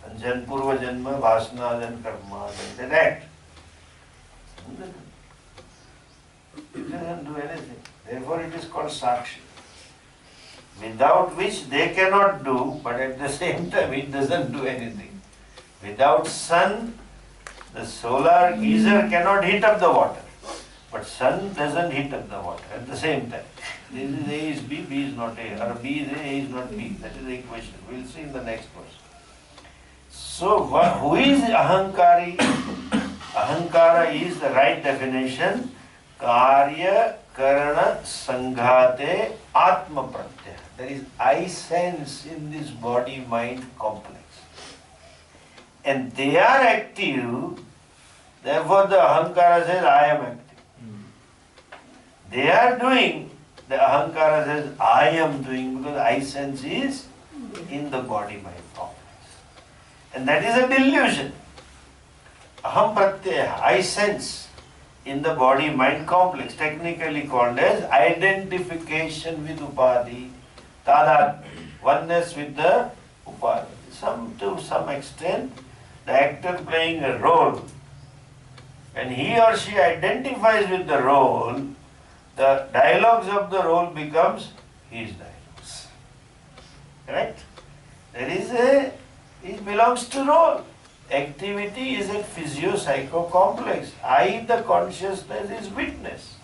Purva Janma, Vasanas and Karmas, and that act. It doesn't do anything. Therefore it is called Sakshi. Without which they cannot do, but at the same time it doesn't do anything. Without sun, the solar geyser cannot heat up the water. But sun doesn't heat up the water at the same time. This is A is B, B is not A, or B is A is not B. That is the equation. We will see in the next verse. So who is Ahankari? Ahankara is the right definition. Karya Karana Sanghate Atma Pratyaya. There is I sense in this body-mind complex. And they are active, therefore the Ahankara says, I am active. They are doing, the Ahankara says, I am doing, because I sense is in the body-mind complex. And that is a delusion. Aham Pratyaya, I sense in the body-mind complex, technically called as identification with Upadhi, Tadat, oneness with the Upadhi. To some extent, the actor playing a role, when he or she identifies with the role, the dialogues of the role becomes his dialogues. Correct? It belongs to role. Activity is a physio-psycho complex. I, the consciousness, is witness.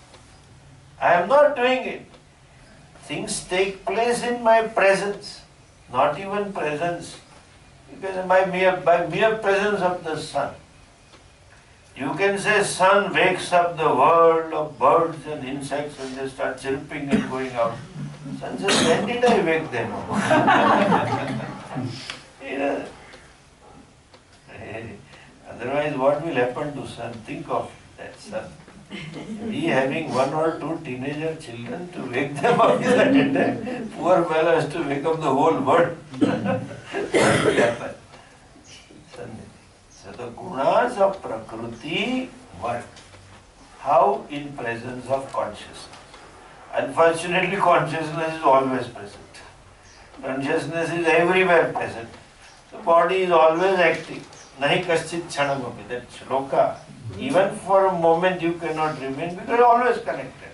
I am not doing it. Things take place in my presence, not even presence. Because by mere presence of the sun. You can say sun wakes up the world of birds and insects and they start chirping and going out. Sun says, when did I wake them up? Otherwise, what will happen to sun? Think of that sun. We having one or two teenager children to wake them up is at a time. Poor fellow has to wake up the whole world. What will happen? So the gunas of Prakriti work. How? In presence of consciousness. Unfortunately, consciousness is always present. Consciousness is everywhere present. The body is always acting. Nahi kaschit chanamapi. That shloka. Even for a moment you cannot remain because you are always connected.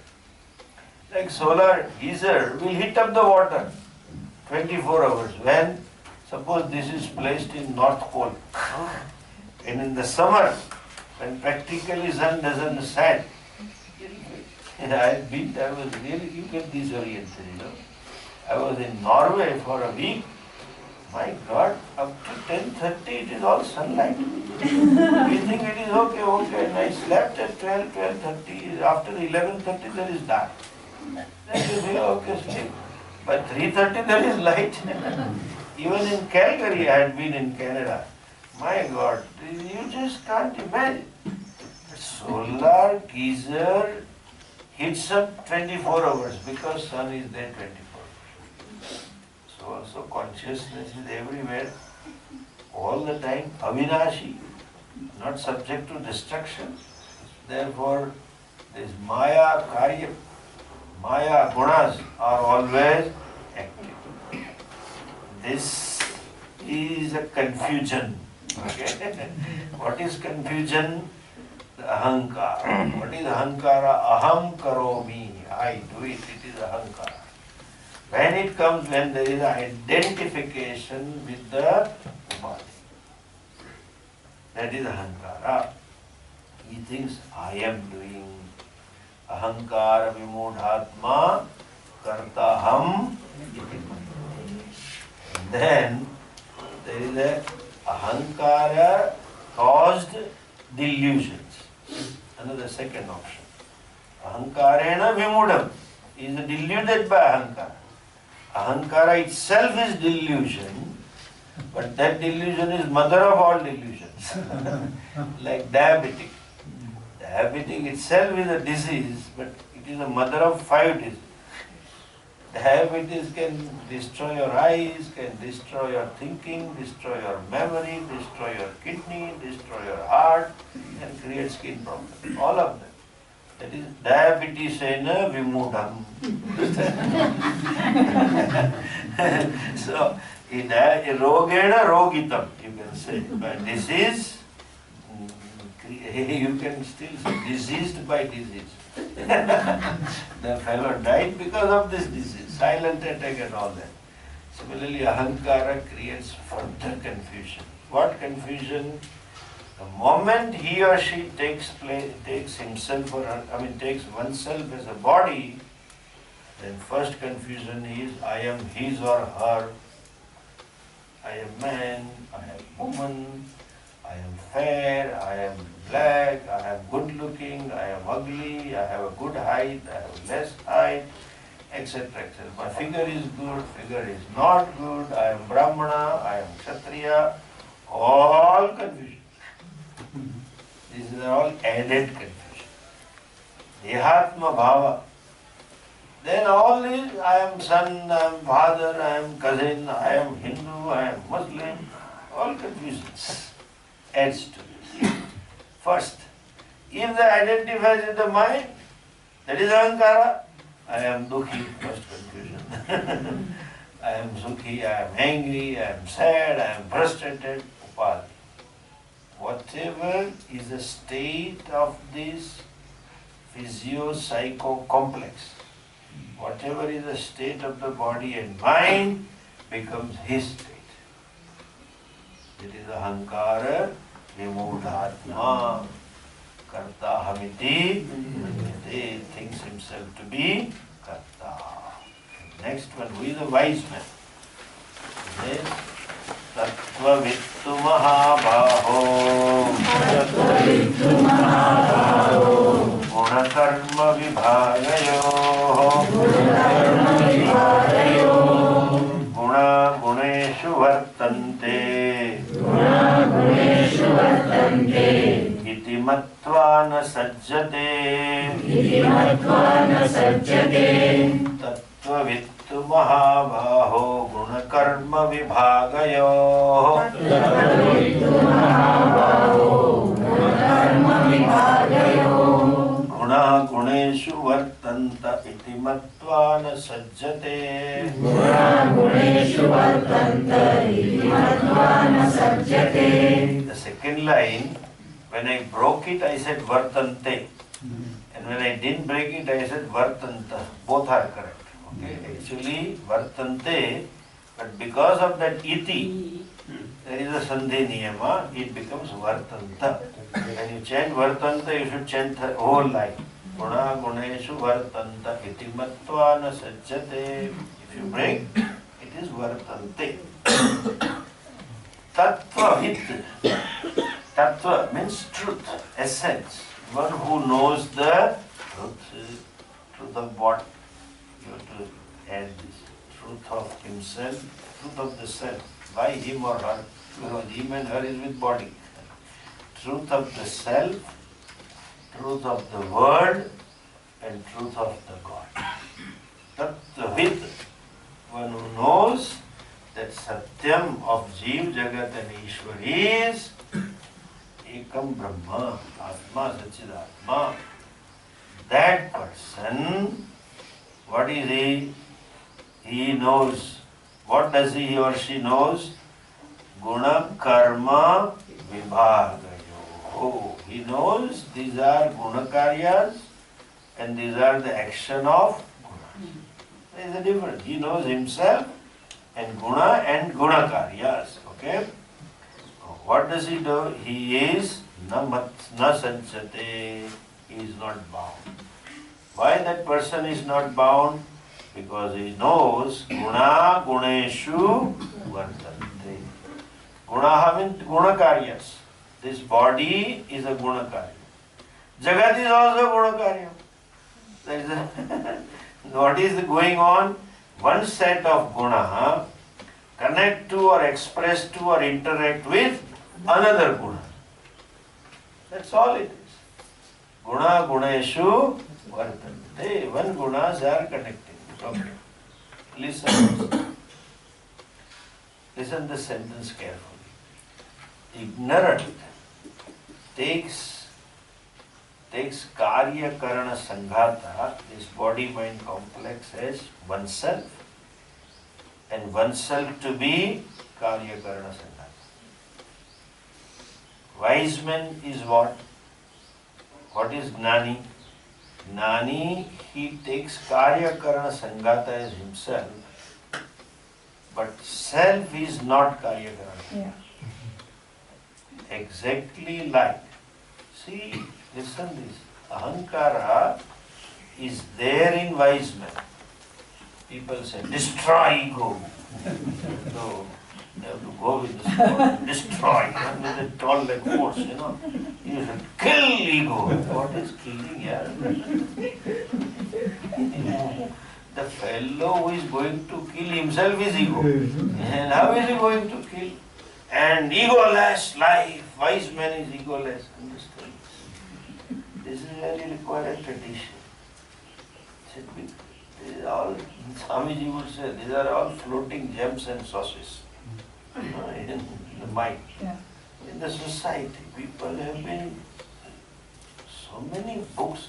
Like solar geyser will heat up the water 24 hours. When? Suppose this is placed in North Pole. And in the summer, when practically sun doesn't set, I was really, you get disoriented, I was in Norway for a week. My God, up to 10:30 it is all sunlight. We think it is okay, and I slept at 12:30. After 11:30 there is dark. Then you say, okay, sleep. By 3:30 there is light. Even in Calgary, I had been in Canada. My God, you just can't imagine. solar geyser heats up 24 hours because sun is there 24 hours. So also consciousness is everywhere, all the time, avinashi, not subject to destruction. Therefore, this Maya Karya, Maya Gunas are always active. This is a confusion. Okay? What is confusion? The ahankara. What is ahankara? Aham karomi. I do it. It is ahankara. When it comes, when there is identification with the body, that is ahankara. He thinks, I am doing. Ahankara vimudhatma kartaham. Then there is a ahankara caused delusions. Another second option. Ahankarena vimudam is deluded by ahankara. Ahankara itself is delusion, but that delusion is mother of all delusions. Like diabetic. Diabetic itself is a disease, but it is the mother of 5 diseases. Diabetes can destroy your eyes, can destroy your thinking, destroy your memory, destroy your kidney, destroy your heart, and create skin problems. All of them. That is diabetes ena vimudam. So, rogena rogitam, you can say. By disease, you can still say diseased by disease. The fellow died because of this disease, silent attack and all that. Similarly, ahankara creates further confusion. What confusion? The moment he or she takes himself or her, takes oneself as a body, then first confusion is, I am his or her, I am man, I am woman, I am fair, I am black, I am good looking, I am ugly, I have a good height, I have less height, etc. etc. My figure is good, figure is not good, I am Brahmana, I am Kshatriya, all confusion. These are all added confusion. Dehatma bhava. Then all is, I am son, I am father, I am cousin, I am Hindu, I am Muslim, all confusions adds to this. First, if they identifies with the mind, that is ahankara. I am dukhi, first confusion. I am sukhi, I am angry, I am sad, I am frustrated, upadi. Whatever is the state of this physio-psycho complex, whatever is the state of the body and mind becomes his state. It is ahankara vimudhatma karta hamiti. He thinks himself to be karta. Next one, who is a wise man? Yes. Tattva vittu mahabaho guna karma vibhagayo guna guneshu vartante iti matva na sajjate tattva vittu mahabaho guna karma vibhagayo guna guneshu vartanta iti matva na sajjate. The second line, when I broke it, I said vartante. And when I didn't break it, I said vartanta. Both are correct. Okay? Actually, vartante, but because of that iti, there is a sandhi niyama, it becomes vartanta. When you chant vartanta, you should chant the whole line. Guna guneshu vartanta iti matva na sajjate. If you break, it is vartante. Tattva hit. Tattva means truth, essence. One who knows the truth of what? You have to add this. Truth of himself, truth of the self, by him or her. Because him and her is with body. Truth of the self truth of the word and truth of the God. Tattvavid, one who knows that Satyam of Jeev, Jagat and Ishwar is Ekam Brahma, Atma Sachidatma. That person, what is he? He knows. What does he or she knows? Guna Karma Vibhagayo. He knows these are Guna Karyas and these are the action of Gunas. There is a difference. He knows himself and Guna Karyas. Okay? What does he do? He is na sanchate. He is not bound. Why that person is not bound? Because he knows Guna Guneshu Vartante. Guna means Guna Karyas. This body is a Guna Karya. Jagat is also Guna Karya. That is what is going on? One set of Guna connect to or express to or interact with another Guna. That's all it is. Guna Guneshu Vartante. One Gunas are connecting. Okay. Listen. Listen the sentence carefully. Ignorant takes Karya Karana Sanghata, this body-mind complex, as oneself, and oneself to be Karya Karana Sanghata. Wise man is what? What is Gnani? Gnani, he takes Karya Karana Sanghata as himself, but self is not Karya Karana. Yeah. Exactly like, see, listen this, Ahankara is there in wise men. People say, destroy ego. So, they have to go with this word, destroy, and with a tall like force, you know. You should kill ego. What is killing here? The fellow who is going to kill himself is ego. And how is he going to kill? And egoless life, wise man is egoless. Understand? This is very required tradition. These are all, Swamiji would say, these are all floating gems and sauces in the mind. Yeah. In the society, people have been, so many books,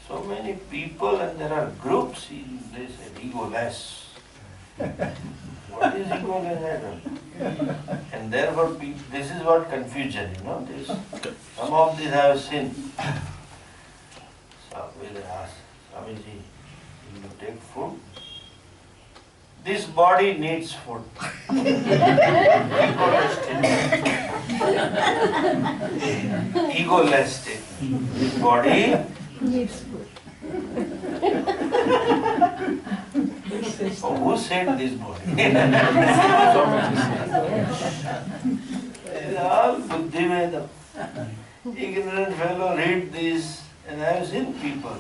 so many people, and there are groups, they say egoless. What is egoless? I don't know. And therefore, this is what confusion, this. Some of these I have seen. So we ask, Swamiji, will you take food? This body needs food. Egoless statement. This body Needs food. Oh, who said this body? It's all Buddhi Veda. Ignorant fellow read this, and I have seen people.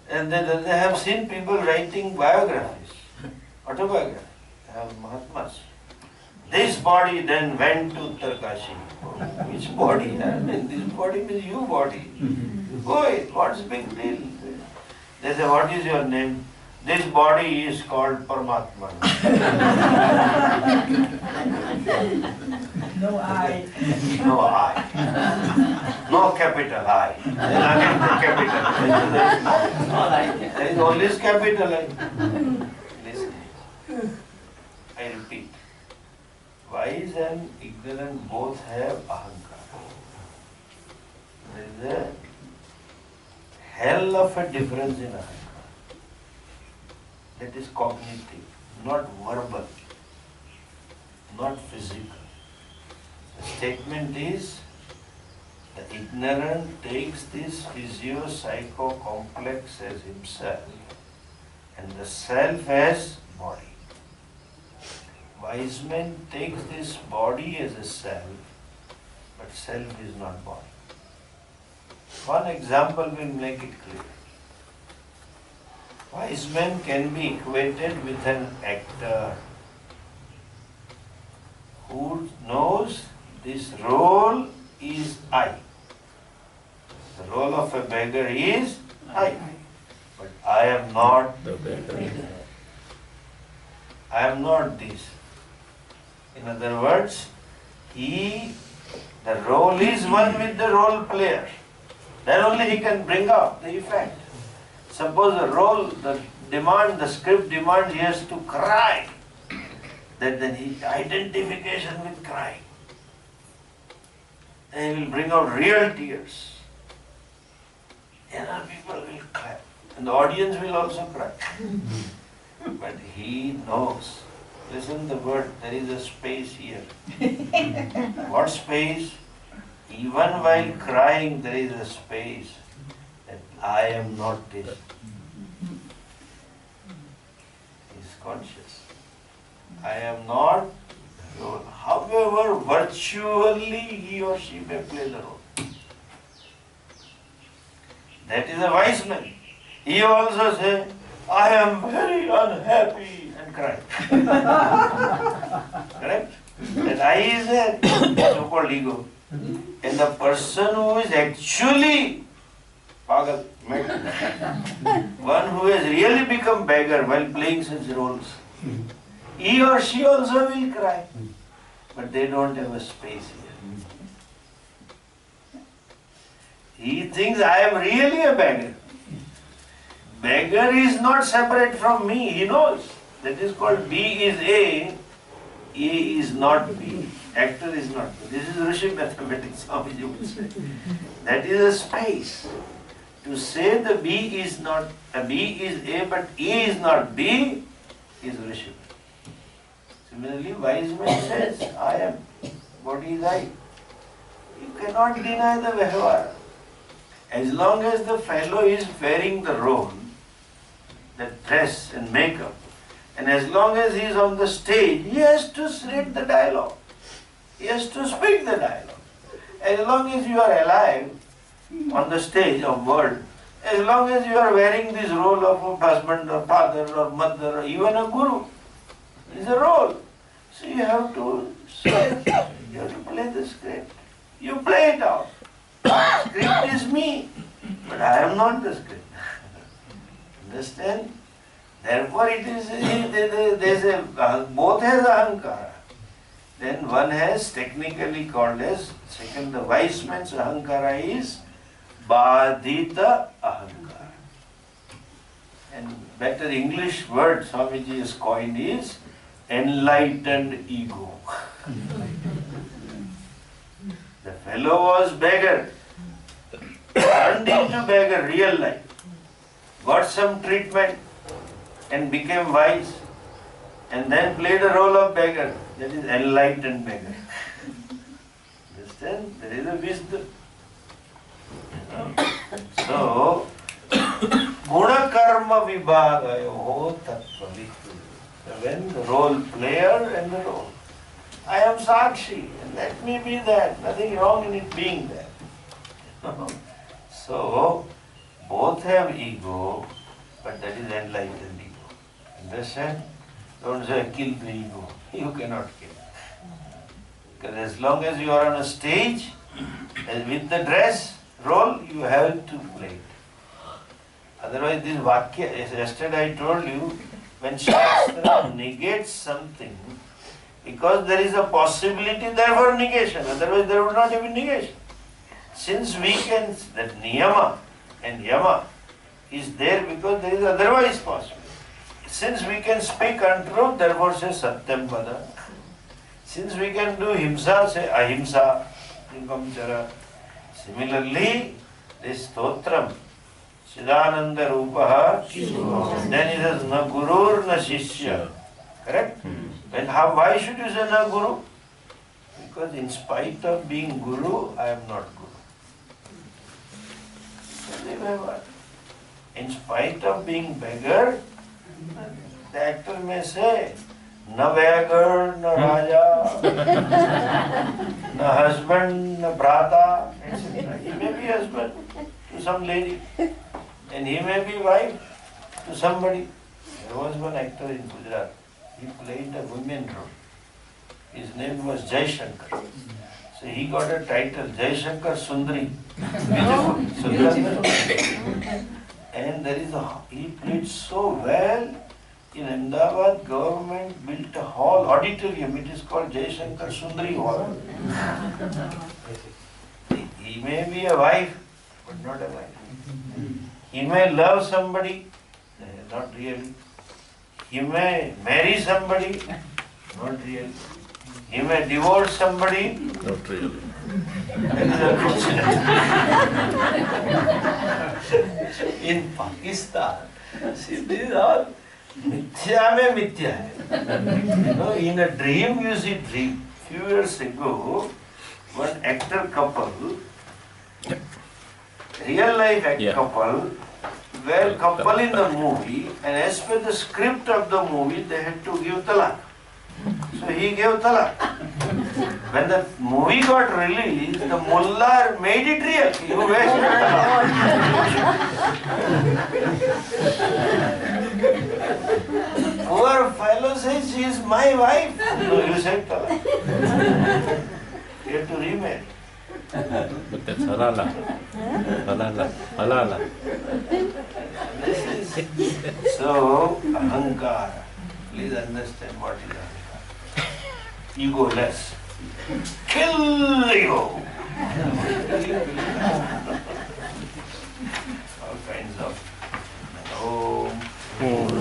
And they have seen people writing biographies, autobiographies. They have Mahatmas. This body then went to Uttarkashi. Which body? This body means you body. Go it, what's big deal? They say, what is your name? This body is called Parmatmananda. No I. No I. No capital I. Then again the capital. There is always capital I. Listen. I repeat. Wise and ignorant both have ahankara. There is a hell of a difference in ahankara. That is cognitive, not verbal, not physical. The statement is, the ignorant takes this physio-psycho complex as himself and the self as body. Wise man takes this body as a self, but self is not body. One example will make it clear. Wise man can be equated with an actor who knows this role is I. role of a beggar is I. But I am not The beggar. I am not this. In other words, the role is one with the role player. Then only he can bring out the effect. Suppose the script demands he has to cry. Then he identification with crying. Then he will bring out real tears. And other people will clap. And the audience will also cry. But he knows. Listen the word, there is a space here. What space? Even while crying there is a space that I am not this. He is conscious. I am not. However, virtually he or she may play the role. That is a wise man. He also says, I am very unhappy and cry. Correct? That I is there, so-called ego. And the person who is actually pagal, one who has really become beggar while playing such roles, he or she also will cry. But they don't have a space here. He thinks I am really a beggar. Beggar is not separate from me, he knows. That is called B is A is not B. Actor is not B. This is Rishi mathematics, Swami would say. That is a space. To say the B is not, B is A but A is not B is Rishi. Similarly, wise man says, I am. What is I? You cannot deny the Vyavahara. As long as the fellow is wearing the role, that dress and makeup, and as long as he is on the stage, he has to read the dialogue. He has to speak the dialogue. As long as you are alive on the stage of world, as long as you are wearing this role of a husband or father or mother or even a guru, it is a role. So you have to say, you have to play the script. You play it out. The script is me, but I am not the script. Understand? Therefore it is, both has ahankara. Then one has technically called as, second the wise man's ahankara is badhita ahankara. And better English word Swamiji has coined is enlightened ego. The fellow was beggar, turned into beggar, real life, got some treatment and became wise, and then played the role of beggar, that is enlightened beggar. Understand? There is a wisdom. So, guna karma vibhagayo tattvavitu. When the role player and the role. I am Sakshi, and let me be that. Nothing wrong in it being that. So, both have ego, but that is enlightened ego. Understand? Don't say kill the ego. You cannot kill it. Because as long as you are on a stage, and with the dress role, you have to play it. Otherwise, this vakya, yesterday I told you, when Shastra negates something, because there is a possibility, therefore negation. Otherwise, there would not have been negation. Since we can, that niyama and yama is there because there is otherwise possible. Since we can speak untruth, therefore say satyam pada. Since we can do himsa, say ahimsa, nikamchara. Similarly, this stotram, Siddhananda Rupaha, then it says na gurur na shishya. Correct? And why should you say na guru? Because in spite of being guru, I am not guru. In spite of being beggar, the actor may say, na beggar, na raja, na husband, na brata, etc. He may be husband to some lady, and he may be wife to somebody. There was one actor in Gujarat. He played a women role. His name was Jai Shankar. So he got a title, Jai Shankar Sundari. Sundari. And there is he played so well. In Ahmedabad, government built a hall, auditorium. It is called Jai Shankar Sundari Hall. He may be a wife, but not a wife. He may love somebody, not really. He may marry somebody, not really. He may divorce somebody, Not really. that is unfortunate. In Pakistan, see, these are mithya mein mithya hai. In a dream you see dream. Few years ago, one actor couple, real life couple, were couple in the movie, and as per the script of the movie, they had to give talaq. So he gave talaq. When the movie got released, the mullah made it real. You wasted talaq. Poor fellow says, she is my wife. No, you said talaq. You have to remarry. But that's halala. Halala. Halala. So, ahankara. Please understand what is ahankara. Egoless. Kill ego. All kinds of. Om. Om.